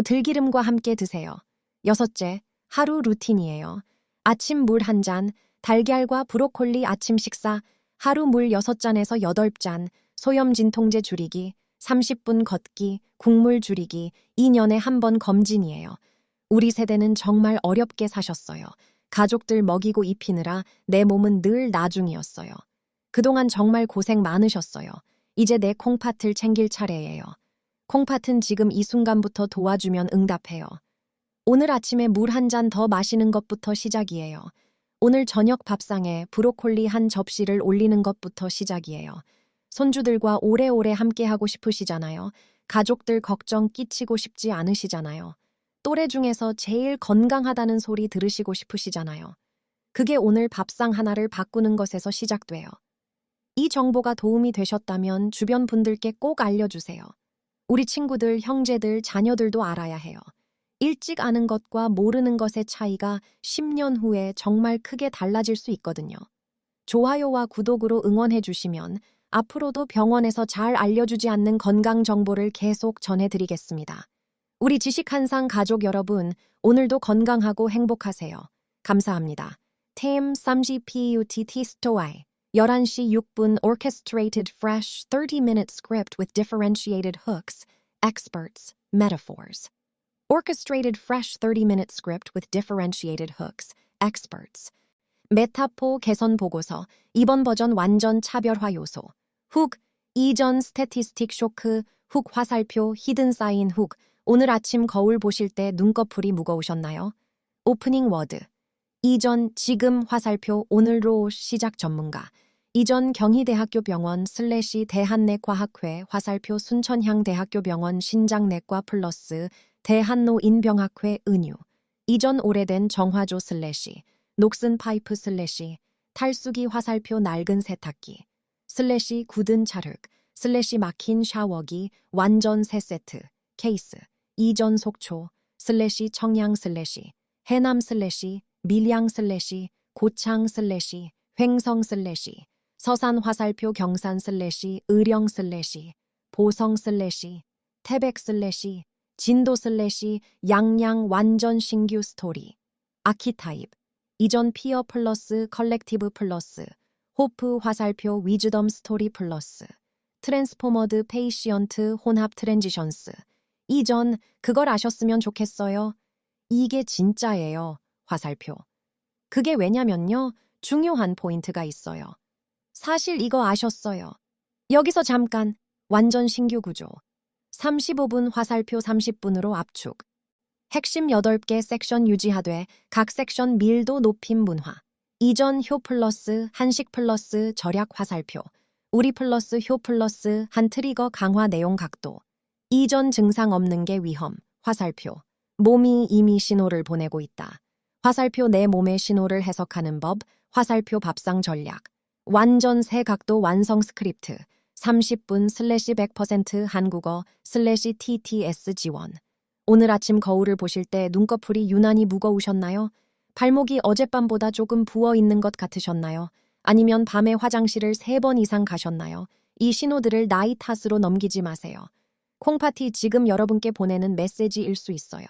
Speaker 1: 들기름과 함께 드세요. 여섯째, 하루 루틴이에요. 아침 물 1잔, 달걀과 브로콜리 아침 식사, 하루 물 6잔에서 8잔, 소염진통제 줄이기, 30분 걷기, 국물 줄이기, 2년에 한 번 검진이에요. 우리 세대는 정말 어렵게 사셨어요. 가족들 먹이고 입히느라 내 몸은 늘 나중이었어요. 그동안 정말 고생 많으셨어요. 이제 내 콩팥을 챙길 차례예요. 콩팥은 지금 이 순간부터 도와주면 응답해요. 오늘 아침에 물 1잔 더 마시는 것부터 시작이에요. 오늘 저녁 밥상에 브로콜리 한 접시를 올리는 것부터 시작이에요. 손주들과 오래오래 함께하고 싶으시잖아요. 가족들 걱정 끼치고 싶지 않으시잖아요. 또래 중에서 제일 건강하다는 소리 들으시고 싶으시잖아요. 그게 오늘 밥상 하나를 바꾸는 것에서 시작돼요. 이 정보가 도움이 되셨다면 주변 분들께 꼭 알려주세요. 우리 친구들, 형제들, 자녀들도 알아야 해요. 일찍 아는 것과 모르는 것의 차이가 10년 후에 정말 크게 달라질 수 있거든요. 좋아요와 구독으로 응원해 주시면 앞으로도 병원에서 잘 알려주지 않는 건강 정보를 계속 전해드리겠습니다. 우리 지식한상 가족 여러분, 오늘도 건강하고 행복하세요. 감사합니다. 템 30PUTT 스토아이 11시 6분 Orchestrated Fresh 30-minute script with differentiated hooks, experts, metaphors. Orchestrated fresh 30-minute script with differentiated hooks, experts. 메타포 개선 보고서, 이번 버전 완전 차별화 요소. 훅, 이전 스태티스틱 쇼크, 훅 화살표, 히든 사인 훅. 오늘 아침 거울 보실 때 눈꺼풀이 무거우셨나요? 오프닝 워드. 이전, 지금 화살표, 오늘로 시작 전문가. 이전 경희대학교 병원 / 대한내과학회 화살표 순천향대학교병원 신장내과 플러스 대한노인병학회 은유. 이전 오래된 정화조 / 녹슨 파이프 / 탈수기 화살표 낡은 세탁기 / 굳은 찰흙 / 막힌 샤워기 완전 새 세트 케이스 이전 속초 / 청양 / 해남 / 밀양 / 고창 횡성 서산 화살표 경산 의령 보성 태백 진도 양양 완전 신규 스토리 아키타입 이전 피어 플러스 컬렉티브 플러스 호프 화살표 위즈덤 스토리 플러스 트랜스포머드 페이시언트 혼합 트랜지션스 이전 그걸 아셨으면 좋겠어요. 이게 진짜예요. 화살표. 그게 왜냐면요. 중요한 포인트가 있어요. 사실 이거 아셨어요. 여기서 잠깐 완전 신규 구조. 35분 화살표 30분으로 압축. 핵심 8개 섹션 유지하되 각 섹션 밀도 높임 문화. 이전 효 플러스 한식 플러스 절약 화살표. 우리 플러스 효 플러스 한 트리거 강화 내용 각도. 이전 증상 없는 게 위험. 화살표. 몸이 이미 신호를 보내고 있다. 화살표 내 몸의 신호를 해석하는 법. 화살표 밥상 전략. 완전 새 각도 완성 스크립트. 30분 /100% 한국어 /TTS 지원. 오늘 아침 거울을 보실 때 눈꺼풀이 유난히 무거우셨나요? 발목이 어젯밤보다 조금 부어 있는 것 같으셨나요? 아니면 밤에 화장실을 3번 이상 가셨나요? 이 신호들을 나이 탓으로 넘기지 마세요. 콩파티 지금 여러분께 보내는 메시지일 수 있어요.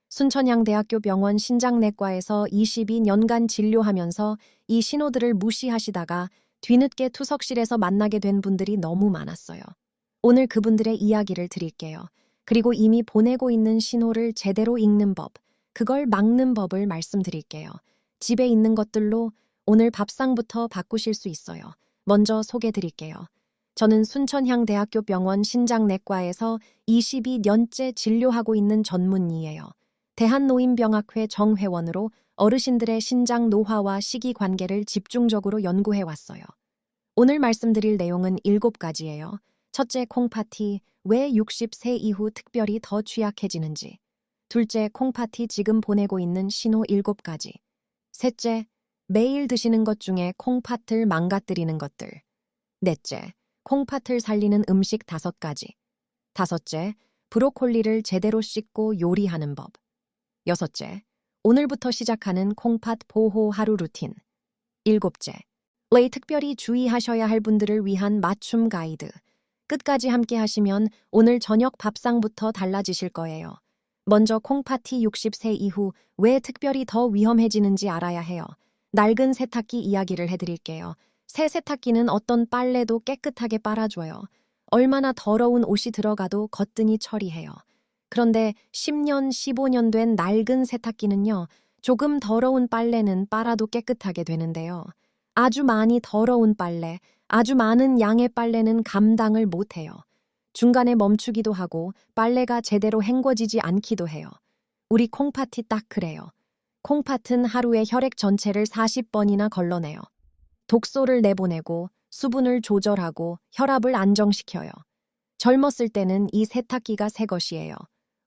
Speaker 1: 순천향대학교 병원 신장내과에서 22년간 진료하면서 이 신호들을 무시하시다가 뒤늦게 투석실에서 만나게 된 분들이 너무 많았어요. 오늘 그분들의 이야기를 드릴게요. 그리고 이미 보내고 있는 신호를 제대로 읽는 법, 그걸 막는 법을 말씀드릴게요. 집에 있는 것들로 오늘 밥상부터 바꾸실 수 있어요. 먼저 소개드릴게요. 저는 순천향대학교 병원 신장내과에서 22년째 진료하고 있는 전문의예요. 대한노인병학회 정회원으로 어르신들의 신장 노화와 시기 관계를 집중적으로 연구해 왔어요. 오늘 말씀드릴 내용은 7가지예요. 첫째, 콩파티, 왜 60세 이후 특별히 더 취약해지는지. 둘째, 콩파티 지금 보내고 있는 신호 7가지. 셋째, 매일 드시는 것 중에 콩팥을 망가뜨리는 것들. 넷째, 콩팥을 살리는 음식 5가지. 다섯째, 브로콜리를 제대로 씻고 요리하는 법. 여섯째, 오늘부터 시작하는 콩팥 보호 하루 루틴. 일곱째, 특별히 주의하셔야 할 분들을 위한 맞춤 가이드. 끝까지 함께 하시면 오늘 저녁 밥상부터 달라지실 거예요. 먼저 콩파티 60세 이후 왜 특별히 더 위험해지는지 알아야 해요. 낡은 세탁기 이야기를 해드릴게요. 새 세탁기는 어떤 빨래도 깨끗하게 빨아줘요. 얼마나 더러운 옷이 들어가도 거뜬히 처리해요. 그런데 10년, 15년 된 낡은 세탁기는요, 조금 더러운 빨래는 빨아도 깨끗하게 되는데요. 아주 많이 더러운 빨래, 아주 많은 양의 빨래는 감당을 못해요. 중간에 멈추기도 하고 빨래가 제대로 헹궈지지 않기도 해요. 우리 콩팥이 딱 그래요. 콩팥은 하루에 혈액 전체를 40번이나 걸러내요. 독소를 내보내고 수분을 조절하고 혈압을 안정시켜요. 젊었을 때는 이 세탁기가 새 것이에요.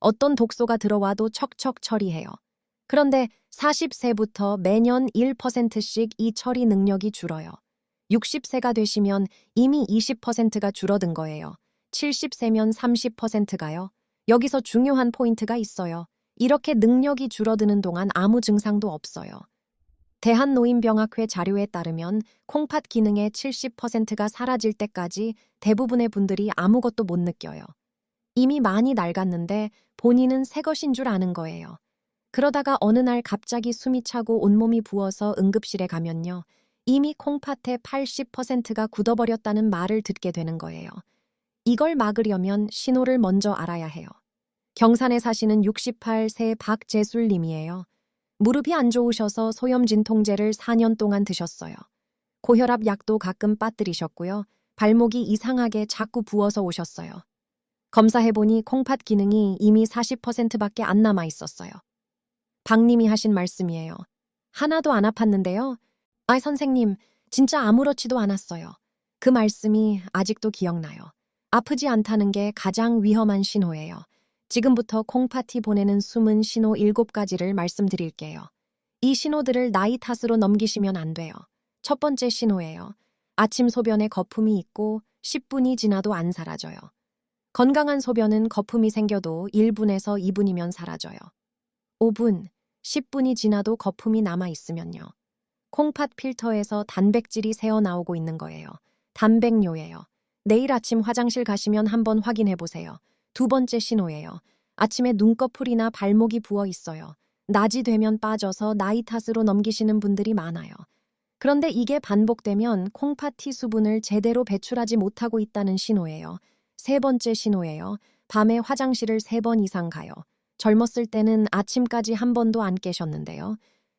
Speaker 1: 어떤 독소가 들어와도 척척 처리해요. 그런데 40세부터 매년 1%씩 이 처리 능력이 줄어요. 60세가 되시면 이미 20%가 줄어든 거예요. 70세면 30%가요. 여기서 중요한 포인트가 있어요. 이렇게 능력이 줄어드는 동안 아무 증상도 없어요. 대한노인병학회 자료에 따르면 콩팥 기능의 70%가 사라질 때까지 대부분의 분들이 아무것도 못 느껴요. 이미 많이 낡았는데 본인은 새 것인 줄 아는 거예요. 그러다가 어느 날 갑자기 숨이 차고 온몸이 부어서 응급실에 가면요. 이미 콩팥의 80%가 굳어버렸다는 말을 듣게 되는 거예요. 이걸 막으려면 신호를 먼저 알아야 해요. 경산에 사시는 68세 박재술님이에요. 무릎이 안 좋으셔서 소염진통제를 4년 동안 드셨어요. 고혈압 약도 가끔 빠뜨리셨고요. 발목이 이상하게 자꾸 부어서 오셨어요. 검사해보니 콩팥 기능이 이미 40%밖에 안 남아 있었어요. 박님이 하신 말씀이에요. 하나도 안 아팠는데요. 선생님, 진짜 아무렇지도 않았어요. 그 말씀이 아직도 기억나요. 아프지 않다는 게 가장 위험한 신호예요. 지금부터 콩파티 보내는 숨은 신호 7가지를 말씀드릴게요. 이 신호들을 나이 탓으로 넘기시면 안 돼요. 첫 번째 신호예요. 아침 소변에 거품이 있고 10분이 지나도 안 사라져요. 건강한 소변은 거품이 생겨도 1분에서 2분이면 사라져요. 5분, 10분이 지나도 거품이 남아 있으면요. 콩팥 필터에서 단백질이 새어나오고 있는 거예요. 단백뇨예요. 내일 아침 화장실 가시면 한번 확인해 보세요. 두 번째 신호예요. 아침에 눈꺼풀이나 발목이 부어 있어요. 낮이 되면 빠져서 나이 탓으로 넘기시는 분들이 많아요. 그런데 이게 반복되면 콩팥티 수분을 제대로 배출하지 못하고 있다는 신호예요. 세 번째 신호예요. 밤에 화장실을 3번 이상 가요. 젊었을 때는 아침까지 한 번도 안 깨셨는데요.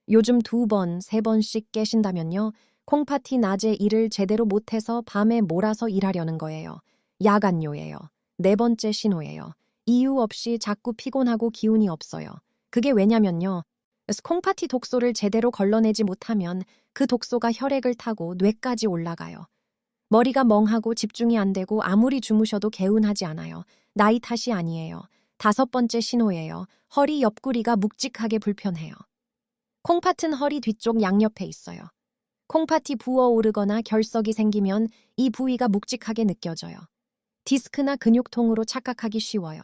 Speaker 1: 요즘 2번, 3번씩 깨신다면요. 콩팥이 낮에 일을 제대로 못해서 밤에 몰아서 일하려는 거예요. 야간요예요. 네 번째 신호예요. 이유 없이 자꾸 피곤하고 기운이 없어요. 그게 왜냐면요. 콩팥이 독소를 제대로 걸러내지 못하면 그 독소가 혈액을 타고 뇌까지 올라가요. 머리가 멍하고 집중이 안 되고 아무리 주무셔도 개운하지 않아요. 나이 탓이 아니에요. 5번째 신호예요. 허리 옆구리가 묵직하게 불편해요. 콩팥은 허리 뒤쪽 양옆에 있어요. 콩팥이 부어오르거나 결석이 생기면 이 부위가 묵직하게 느껴져요. 디스크나 근육통으로 착각하기 쉬워요.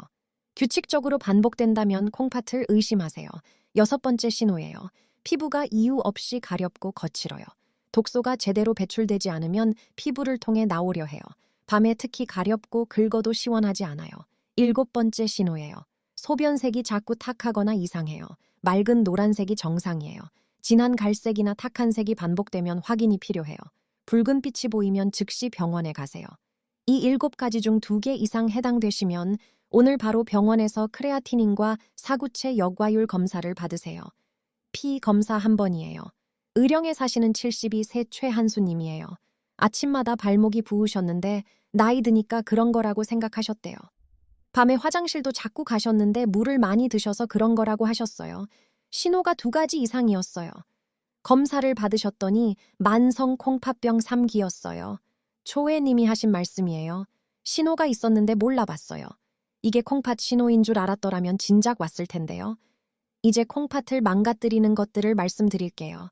Speaker 1: 규칙적으로 반복된다면 콩팥을 의심하세요. 6번째 신호예요. 피부가 이유 없이 가렵고 거칠어요. 독소가 제대로 배출되지 않으면 피부를 통해 나오려 해요. 밤에 특히 가렵고 긁어도 시원하지 않아요. 7번째 신호예요. 소변색이 자꾸 탁하거나 이상해요. 맑은 노란색이 정상이에요. 진한 갈색이나 탁한 색이 반복되면 확인이 필요해요. 붉은 빛이 보이면 즉시 병원에 가세요. 이 7가지 중 2개 이상 해당되시면 오늘 바로 병원에서 크레아티닌과 사구체 역과율 검사를 받으세요. 피 검사 한 번이에요. 의령에 사시는 72세 최한수님이에요. 아침마다 발목이 부으셨는데 나이 드니까 그런 거라고 생각하셨대요. 밤에 화장실도 자꾸 가셨는데 물을 많이 드셔서 그런 거라고 하셨어요. 신호가 2가지 이상이었어요. 검사를 받으셨더니 만성 콩팥병 3기였어요. 초회님이 하신 말씀이에요. 신호가 있었는데 몰라봤어요. 이게 콩팥 신호인 줄 알았더라면 진작 왔을 텐데요. 이제 콩팥을 망가뜨리는 것들을 말씀드릴게요.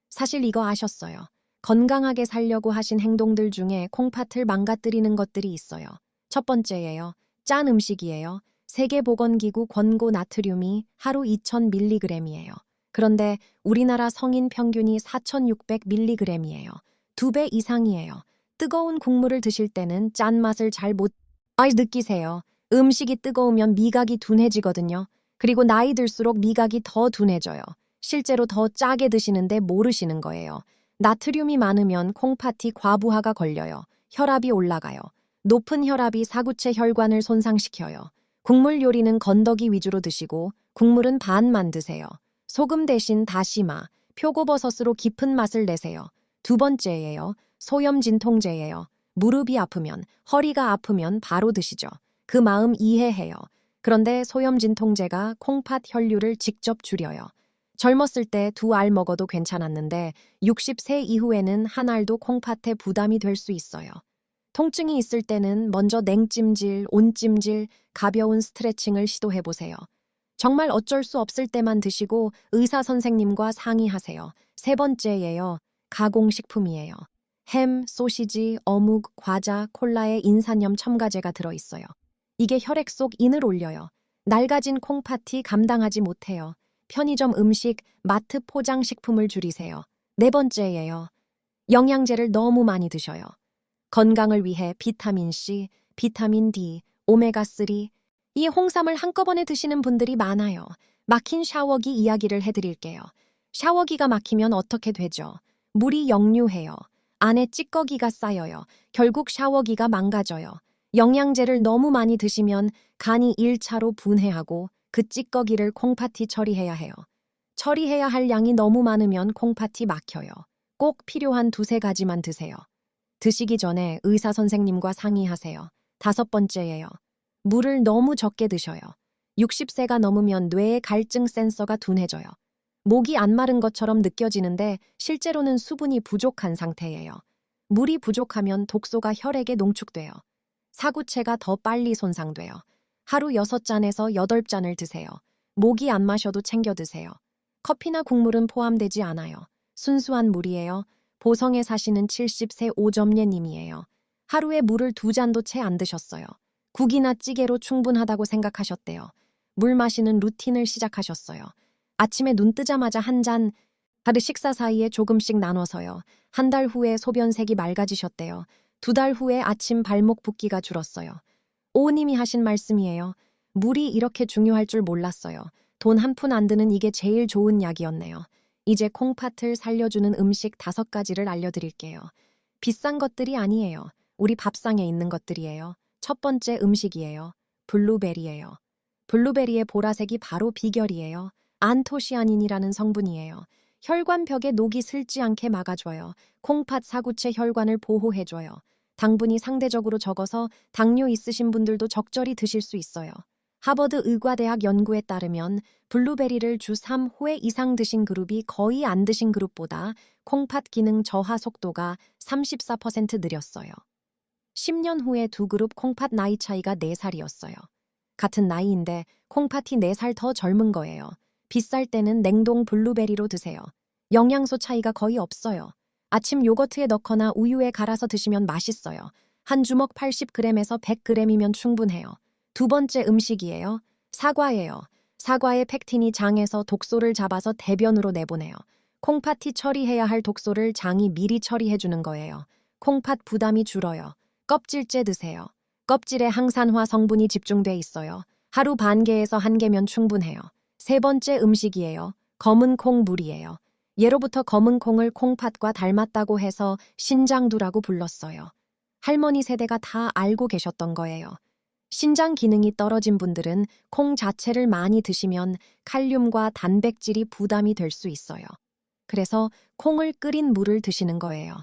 Speaker 1: 사실 이거 아셨어요. 건강하게 살려고 하신 행동들 중에 콩팥을 망가뜨리는 것들이 있어요. 첫 번째예요. 짠 음식이에요. 세계보건기구 권고 나트륨이 하루 2000mg이에요. 그런데 우리나라 성인 평균이 4600mg이에요. 2배 이상이에요. 뜨거운 국물을 드실 때는 짠맛을 잘 못 느끼세요. 음식이 뜨거우면 미각이 둔해지거든요. 그리고 나이 들수록 미각이 더 둔해져요. 실제로 더 짜게 드시는데 모르시는 거예요. 나트륨이 많으면 콩팥이 과부하가 걸려요. 혈압이 올라가요. 높은 혈압이 사구체 혈관을 손상시켜요. 국물 요리는 건더기 위주로 드시고 국물은 반만 드세요. 소금 대신 다시마, 표고버섯으로 깊은 맛을 내세요. 2번째예요. 소염 진통제예요. 무릎이 아프면, 허리가 아프면 바로 드시죠. 그 마음 이해해요. 그런데 소염 진통제가 콩팥 혈류를 직접 줄여요. 젊었을 때 2알 먹어도 괜찮았는데 60세 이후에는 한 알도 콩팥에 부담이 될 수 있어요. 통증이 있을 때는 먼저 냉찜질, 온찜질, 가벼운 스트레칭을 시도해보세요. 정말 어쩔 수 없을 때만 드시고 의사 선생님과 상의하세요. 3번째예요. 가공식품이에요. 햄, 소시지, 어묵, 과자, 콜라에 인산염 첨가제가 들어있어요. 이게 혈액 속 인을 올려요. 낡아진 콩팥이 감당하지 못해요. 편의점 음식, 마트 포장식품을 줄이세요. 4번째예요. 영양제를 너무 많이 드셔요. 건강을 위해 비타민C, 비타민 D, 오메가3, 이 홍삼을 한꺼번에 드시는 분들이 많아요. 막힌 샤워기 이야기를 해드릴게요. 샤워기가 막히면 어떻게 되죠? 물이 역류해요. 안에 찌꺼기가 쌓여요. 결국 샤워기가 망가져요. 영양제를 너무 많이 드시면 간이 1차로 분해하고 그 찌꺼기를 콩팥이 처리해야 해요. 처리해야 할 양이 너무 많으면 콩팥이 막혀요. 꼭 필요한 2-3가지만 드세요. 드시기 전에 의사 선생님과 상의하세요. 5번째예요. 물을 너무 적게 드셔요. 60세가 넘으면 뇌의 갈증 센서가 둔해져요. 목이 안 마른 것처럼 느껴지는데 실제로는 수분이 부족한 상태예요. 물이 부족하면 독소가 혈액에 농축돼요. 사구체가 더 빨리 손상돼요. 하루 6잔에서 8잔을 드세요. 목이 안 마셔도 챙겨 드세요. 커피나 국물은 포함되지 않아요. 순수한 물이에요. 보성에 사시는 70세 오점예님이에요. 하루에 물을 2잔도 채 안 드셨어요. 국이나 찌개로 충분하다고 생각하셨대요. 물 마시는 루틴을 시작하셨어요. 아침에 눈 뜨자마자 1잔, 하루 식사 사이에 조금씩 나눠서요. 한 달 후에 소변색이 맑아지셨대요. 2달 후에 아침 발목 붓기가 줄었어요. 오우님이 하신 말씀이에요. 물이 이렇게 중요할 줄 몰랐어요. 돈 한 푼 안 드는 이게 제일 좋은 약이었네요. 이제 콩팥을 살려주는 음식 5가지를 알려드릴게요. 비싼 것들이 아니에요. 우리 밥상에 있는 것들이에요. 첫 번째 음식이에요. 블루베리예요. 블루베리의 보라색이 바로 비결이에요. 안토시아닌이라는 성분이에요. 혈관벽에 녹이 슬지 않게 막아줘요. 콩팥 사구체 혈관을 보호해줘요. 당분이 상대적으로 적어서 당뇨 있으신 분들도 적절히 드실 수 있어요. 하버드 의과대학 연구에 따르면 블루베리를 주 3회 이상 드신 그룹이 거의 안 드신 그룹보다 콩팥 기능 저하 속도가 34% 느렸어요. 10년 후에 두 그룹 콩팥 나이 차이가 4살이었어요. 같은 나이인데 콩팥이 4살 더 젊은 거예요. 비쌀 때는 냉동 블루베리로 드세요. 영양소 차이가 거의 없어요. 아침 요거트에 넣거나 우유에 갈아서 드시면 맛있어요. 한 주먹 80g에서 100g이면 충분해요. 두 번째 음식이에요. 사과예요. 사과의 펙틴이 장에서 독소를 잡아서 대변으로 내보내요. 콩팥이 처리해야 할 독소를 장이 미리 처리해주는 거예요. 콩팥 부담이 줄어요. 껍질째 드세요. 껍질에 항산화 성분이 집중돼 있어요. 하루 반 개에서 1개면 충분해요. 세 번째 음식이에요. 검은 콩물이에요. 예로부터 검은 콩을 콩팥과 닮았다고 해서 신장두라고 불렀어요. 할머니 세대가 다 알고 계셨던 거예요. 신장 기능이 떨어진 분들은 콩 자체를 많이 드시면 칼륨과 단백질이 부담이 될 수 있어요. 그래서 콩을 끓인 물을 드시는 거예요.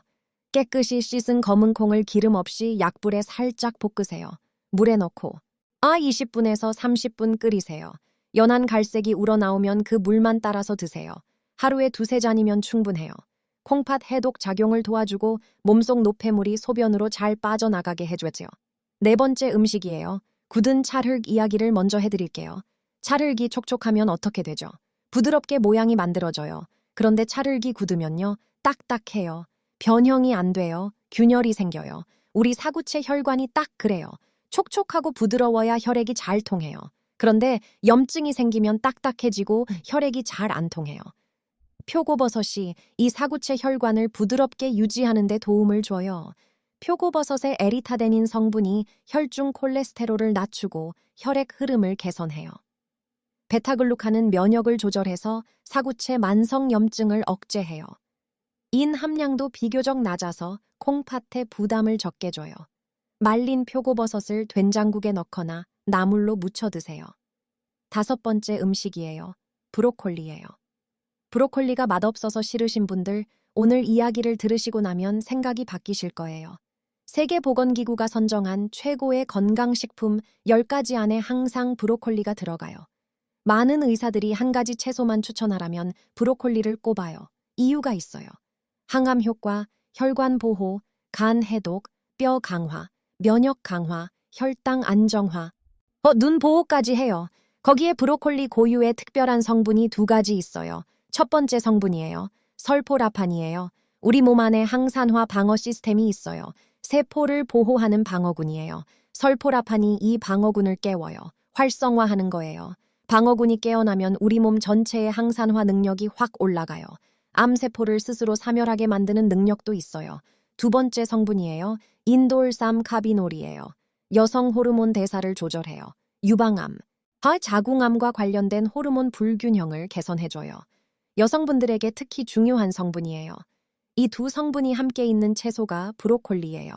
Speaker 1: 깨끗이 씻은 검은 콩을 기름 없이 약불에 살짝 볶으세요. 물에 넣고 20분에서 30분 끓이세요. 연한 갈색이 우러나오면 그 물만 따라서 드세요. 하루에 2-3잔이면 충분해요. 콩팥 해독 작용을 도와주고 몸속 노폐물이 소변으로 잘 빠져나가게 해주죠. 네 번째 음식이에요. 굳은 찰흙 이야기를 먼저 해드릴게요. 찰흙이 촉촉하면 어떻게 되죠? 부드럽게 모양이 만들어져요. 그런데 찰흙이 굳으면요, 딱딱해요. 변형이 안 돼요. 균열이 생겨요. 우리 사구체 혈관이 딱 그래요. 촉촉하고 부드러워야 혈액이 잘 통해요. 그런데 염증이 생기면 딱딱해지고 혈액이 잘 안 통해요. 표고버섯이 이 사구체 혈관을 부드럽게 유지하는 데 도움을 줘요. 표고버섯의 에리타데닌 성분이 혈중 콜레스테롤을 낮추고 혈액 흐름을 개선해요. 베타글루칸은 면역을 조절해서 사구체 만성염증을 억제해요. 인 함량도 비교적 낮아서 콩팥에 부담을 적게 줘요. 말린 표고버섯을 된장국에 넣거나 나물로 무쳐 드세요. 5번째 음식이에요. 브로콜리예요. 브로콜리가 맛없어서 싫으신 분들, 오늘 이야기를 들으시고 나면 생각이 바뀌실 거예요. 세계보건기구가 선정한 최고의 건강식품 10가지 안에 항상 브로콜리가 들어가요. 많은 의사들이 한 가지 채소만 추천하라면 브로콜리를 꼽아요. 이유가 있어요. 항암 효과, 혈관 보호, 간 해독, 뼈 강화, 면역 강화, 혈당 안정화, 눈 보호까지 해요. 거기에 브로콜리 고유의 특별한 성분이 2가지 있어요. 첫 번째 성분이에요. 설포라판이에요. 우리 몸 안에 항산화 방어 시스템이 있어요. 세포를 보호하는 방어군이에요. 설포라판이 이 방어군을 깨워요. 활성화하는 거예요. 방어군이 깨어나면 우리 몸 전체의 항산화 능력이 확 올라가요. 암세포를 스스로 사멸하게 만드는 능력도 있어요. 2번째 성분이에요. 인돌삼 카비놀이에요. 여성 호르몬 대사를 조절해요. 유방암, 자궁암과 관련된 호르몬 불균형을 개선해줘요. 여성분들에게 특히 중요한 성분이에요. 이 2 성분이 함께 있는 채소가 브로콜리예요.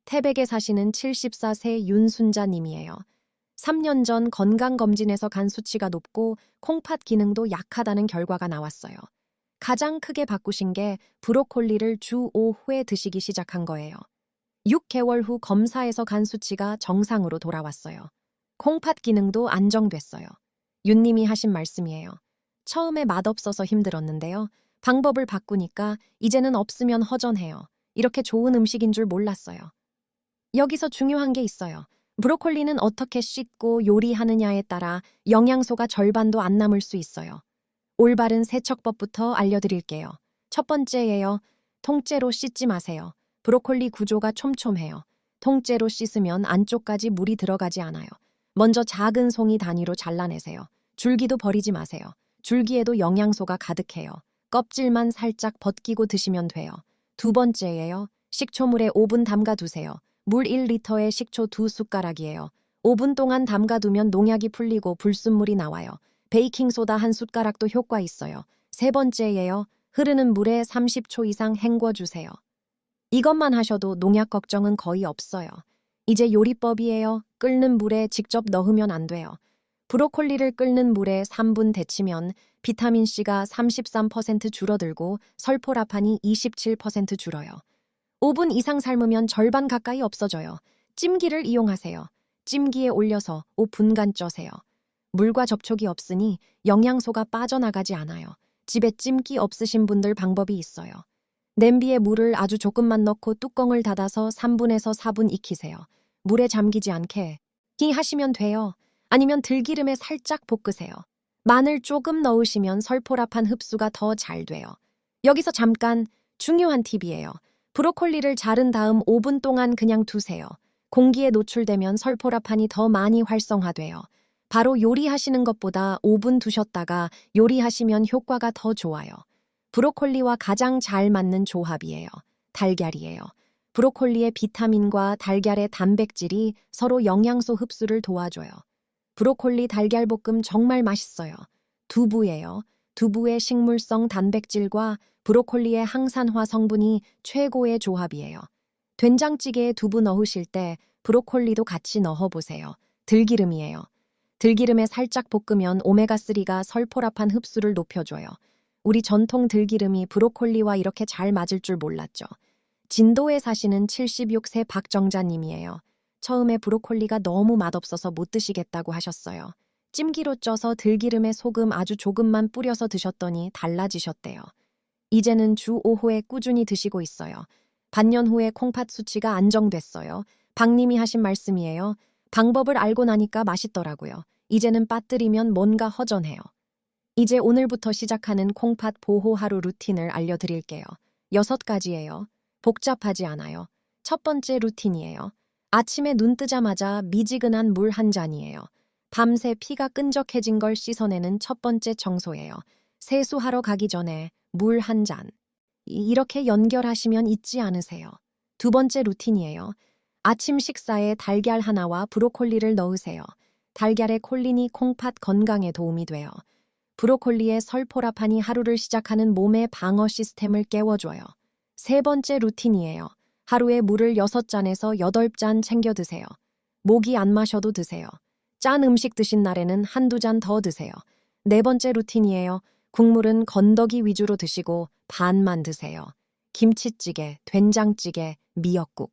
Speaker 1: 태백에 사시는 74세 윤순자님이에요. 3년 전 건강검진에서 간 수치가 높고 콩팥 기능도 약하다는 결과가 나왔어요. 가장 크게 바꾸신 게 브로콜리를 주 5회 드시기 시작한 거예요. 6개월 후 검사에서 간 수치가 정상으로 돌아왔어요. 콩팥 기능도 안정됐어요. 윤님이 하신 말씀이에요. 처음에 맛없어서 힘들었는데요. 방법을 바꾸니까 이제는 없으면 허전해요. 이렇게 좋은 음식인 줄 몰랐어요. 여기서 중요한 게 있어요. 브로콜리는 어떻게 씻고 요리하느냐에 따라 영양소가 절반도 안 남을 수 있어요. 올바른 세척법부터 알려드릴게요. 첫 번째예요. 통째로 씻지 마세요. 브로콜리 구조가 촘촘해요. 통째로 씻으면 안쪽까지 물이 들어가지 않아요. 먼저 작은 송이 단위로 잘라내세요. 줄기도 버리지 마세요. 줄기에도 영양소가 가득해요. 껍질만 살짝 벗기고 드시면 돼요. 두 번째예요. 식초물에 5분 담가 두세요. 물 1리터에 식초 2숟가락이에요. 5분 동안 담가두면 농약이 풀리고 불순물이 나와요. 베이킹소다 1숟가락도 효과 있어요. 세 번째예요. 흐르는 물에 30초 이상 헹궈주세요. 이것만 하셔도 농약 걱정은 거의 없어요. 이제 요리법이에요. 끓는 물에 직접 넣으면 안 돼요. 브로콜리를 끓는 물에 3분 데치면 비타민C가 33% 줄어들고 설포라판이 27% 줄어요. 5분 이상 삶으면 절반 가까이 없어져요. 찜기를 이용하세요. 찜기에 올려서 5분간 쪄세요. 물과 접촉이 없으니 영양소가 빠져나가지 않아요. 집에 찜기 없으신 분들 방법이 있어요. 냄비에 물을 아주 조금만 넣고 뚜껑을 닫아서 3분에서 4분 익히세요. 물에 잠기지 않게 하시면 돼요. 아니면 들기름에 살짝 볶으세요. 마늘 조금 넣으시면 설포라판 흡수가 더 잘 돼요. 여기서 잠깐 중요한 팁이에요. 브로콜리를 자른 다음 5분 동안 그냥 두세요. 공기에 노출되면 설포라판이 더 많이 활성화돼요. 바로 요리하시는 것보다 5분 두셨다가 요리하시면 효과가 더 좋아요. 브로콜리와 가장 잘 맞는 조합이에요. 달걀이에요. 브로콜리의 비타민과 달걀의 단백질이 서로 영양소 흡수를 도와줘요. 브로콜리 달걀볶음 정말 맛있어요. 두부예요. 두부의 식물성 단백질과 브로콜리의 항산화 성분이 최고의 조합이에요. 된장찌개에 두부 넣으실 때 브로콜리도 같이 넣어보세요. 들기름이에요. 들기름에 살짝 볶으면 오메가3가 설포라판 흡수를 높여줘요. 우리 전통 들기름이 브로콜리와 이렇게 잘 맞을 줄 몰랐죠. 진도에 사시는 76세 박정자님이에요. 처음에 브로콜리가 너무 맛없어서 못 드시겠다고 하셨어요. 찜기로 쪄서 들기름에 소금 아주 조금만 뿌려서 드셨더니 달라지셨대요. 이제는 주 5호에 꾸준히 드시고 있어요. 반년 후에 콩팥 수치가 안정됐어요. 박님이 하신 말씀이에요. 방법을 알고 나니까 맛있더라고요. 이제는 빠뜨리면 뭔가 허전해요. 이제 오늘부터 시작하는 콩팥 보호 하루 루틴을 알려드릴게요. 6가지예요. 복잡하지 않아요. 첫 번째 루틴이에요. 아침에 눈 뜨자마자 미지근한 물 한 잔이에요. 밤새 피가 끈적해진 걸 씻어내는 첫 번째 청소예요. 세수하러 가기 전에 물 한 잔. 이렇게 연결하시면 잊지 않으세요. 두 번째 루틴이에요. 아침 식사에 달걀 하나와 브로콜리를 넣으세요. 달걀의 콜린이 콩팥 건강에 도움이 돼요. 브로콜리의 설포라판이 하루를 시작하는 몸의 방어 시스템을 깨워줘요. 세 번째 루틴이에요. 하루에 물을 6잔에서 8잔 챙겨 드세요. 목이 안 마셔도 드세요. 짠 음식 드신 날에는 한두 잔 더 드세요. 네 번째 루틴이에요. 국물은 건더기 위주로 드시고 반만 드세요. 김치찌개, 된장찌개, 미역국.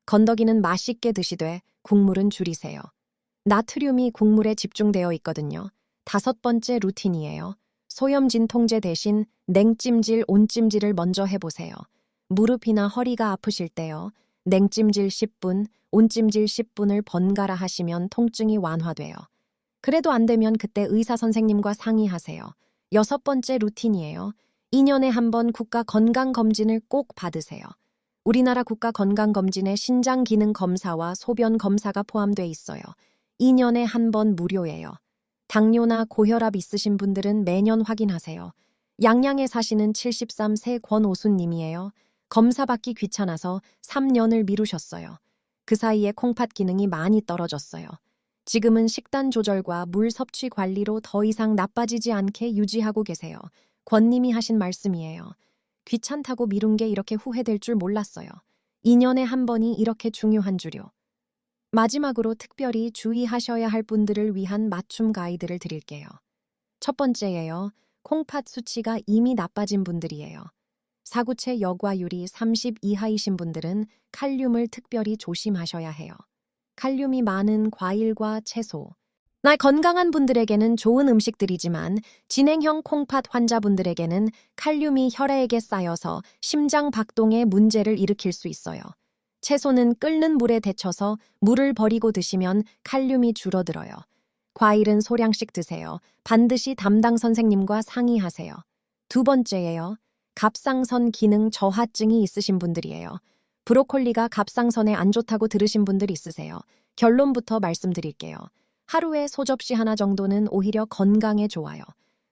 Speaker 1: 건더기는 맛있게 드시되 국물은 줄이세요. 나트륨이 국물에 집중되어 있거든요. 다섯 번째 루틴이에요. 소염 진통제 대신 냉찜질, 온찜질을 먼저 해보세요. 무릎이나 허리가 아프실 때요. 냉찜질 10분, 온찜질 10분을 번갈아 하시면 통증이 완화돼요. 그래도 안 되면 그때 의사 선생님과 상의하세요. 여섯 번째 루틴이에요. 2년에 한 번 국가 건강검진을 꼭 받으세요. 우리나라 국가 건강검진에 신장 기능 검사와 소변 검사가 포함돼 있어요. 2년에 한 번 무료예요. 당뇨나 고혈압 있으신 분들은 매년 확인하세요. 양양에 사시는 73세 권오수님이에요. 검사 받기 귀찮아서 3년을 미루셨어요. 그 사이에 콩팥 기능이 많이 떨어졌어요. 지금은 식단 조절과 물 섭취 관리로 더 이상 나빠지지 않게 유지하고 계세요. 권님이 하신 말씀이에요. 귀찮다고 미룬 게 이렇게 후회될 줄 몰랐어요. 2년에 한 번이 이렇게 중요한 줄요. 마지막으로 특별히 주의하셔야 할 분들을 위한 맞춤 가이드를 드릴게요. 첫 번째예요. 콩팥 수치가 이미 나빠진 분들이에요. 사구체 여과율이 30 이하이신 분들은 칼륨을 특별히 조심하셔야 해요. 칼륨이 많은 과일과 채소. 건강한 분들에게는 좋은 음식들이지만 진행형 콩팥 환자분들에게는 칼륨이 혈액에 쌓여서 심장 박동에 문제를 일으킬 수 있어요. 채소는 끓는 물에 데쳐서 물을 버리고 드시면 칼륨이 줄어들어요. 과일은 소량씩 드세요. 반드시 담당 선생님과 상의하세요. 두 번째예요. 갑상선 기능 저하증이 있으신 분들이에요. 브로콜리가 갑상선에 안 좋다고 들으신 분들 있으세요. 결론부터 말씀드릴게요. 하루에 소접시 하나 정도는 오히려 건강에 좋아요.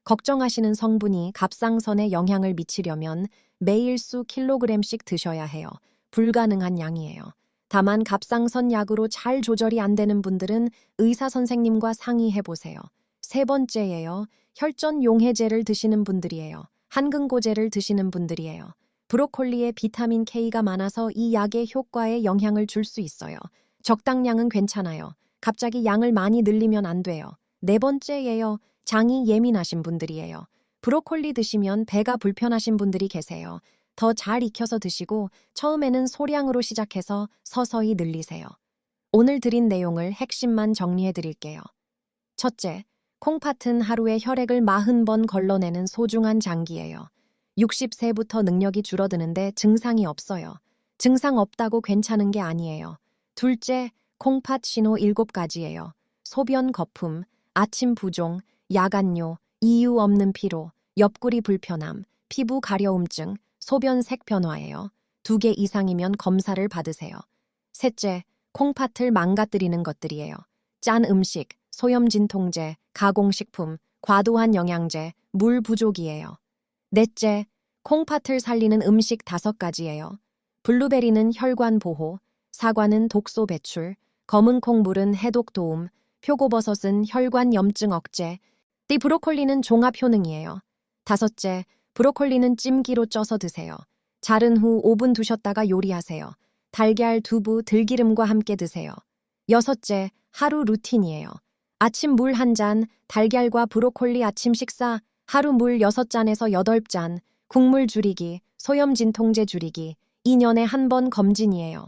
Speaker 1: 걱정하시는 성분이 갑상선에 영향을 미치려면 매일 수 킬로그램씩 드셔야 해요. 불가능한 양이에요. 다만 갑상선 약으로 잘 조절이 안 되는 분들은 의사 선생님과 상의해보세요. 세 번째예요. 혈전 용해제를 드시는 분들이에요. 한근고제를 드시는 분들이에요. 브로콜리에 비타민 K가 많아서 이 약의 효과에 영향을 줄 수 있어요. 적당량은 괜찮아요. 갑자기 양을 많이 늘리면 안 돼요. 네 번째예요. 장이 예민하신 분들이에요. 브로콜리 드시면 배가 불편하신 분들이 계세요. 더 잘 익혀서 드시고 처음에는 소량으로 시작해서 서서히 늘리세요. 오늘 드린 내용을 핵심만 정리해 드릴게요. 첫째, 콩팥은 하루에 혈액을 40번 걸러내는 소중한 장기예요. 60세부터 능력이 줄어드는데 증상이 없어요. 증상 없다고 괜찮은 게 아니에요. 둘째, 콩팥 신호 7가지예요. 소변 거품, 아침 부종, 야간요, 이유 없는 피로, 옆구리 불편함, 피부 가려움증, 소변색 변화예요. 2개 이상이면 검사를 받으세요. 셋째, 콩팥을 망가뜨리는 것들이에요. 짠 음식, 소염진통제, 가공식품, 과도한 영양제, 물 부족이에요. 넷째, 콩팥을 살리는 음식 5가지예요. 블루베리는 혈관 보호, 사과는 독소 배출, 검은 콩물은 해독 도움, 표고버섯은 혈관 염증 억제, 브로콜리는 종합 효능이에요. 5째, 브로콜리는 찜기로 쪄서 드세요. 자른 후 5분 두셨다가 요리하세요. 달걀, 두부, 들기름과 함께 드세요. 6째, 하루 루틴이에요. 아침 물 1잔, 달걀과 브로콜리 아침 식사, 하루 물 6잔에서 8잔, 국물 줄이기, 소염진통제 줄이기, 2년에 1번 검진이에요.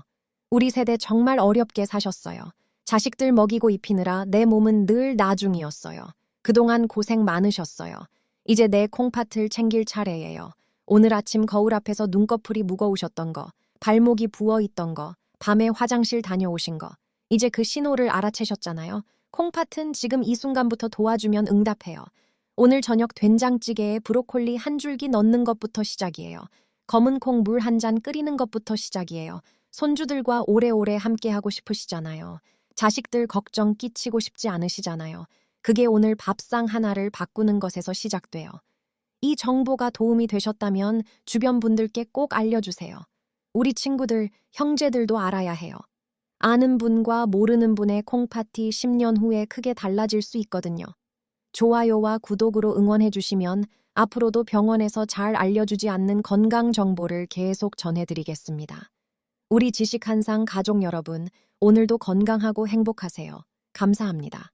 Speaker 1: 우리 세대 정말 어렵게 사셨어요. 자식들 먹이고 입히느라 내 몸은 늘 나중이었어요. 그동안 고생 많으셨어요. 이제 내 콩팥을 챙길 차례예요. 오늘 아침 거울 앞에서 눈꺼풀이 무거우셨던 거, 발목이 부어있던 거, 밤에 화장실 다녀오신 거, 이제 그 신호를 알아채셨잖아요. 콩팥은 지금 이 순간부터 도와주면 응답해요. 오늘 저녁 된장찌개에 브로콜리 한 줄기 넣는 것부터 시작이에요. 검은 콩 물 1잔 끓이는 것부터 시작이에요. 손주들과 오래오래 함께하고 싶으시잖아요. 자식들 걱정 끼치고 싶지 않으시잖아요. 그게 오늘 밥상 하나를 바꾸는 것에서 시작돼요. 이 정보가 도움이 되셨다면 주변 분들께 꼭 알려주세요. 우리 친구들, 형제들도 알아야 해요. 아는 분과 모르는 분의 콩팥이 10년 후에 크게 달라질 수 있거든요. 좋아요와 구독으로 응원해주시면 앞으로도 병원에서 잘 알려주지 않는 건강 정보를 계속 전해드리겠습니다. 우리 지식한상 가족 여러분, 오늘도 건강하고 행복하세요. 감사합니다.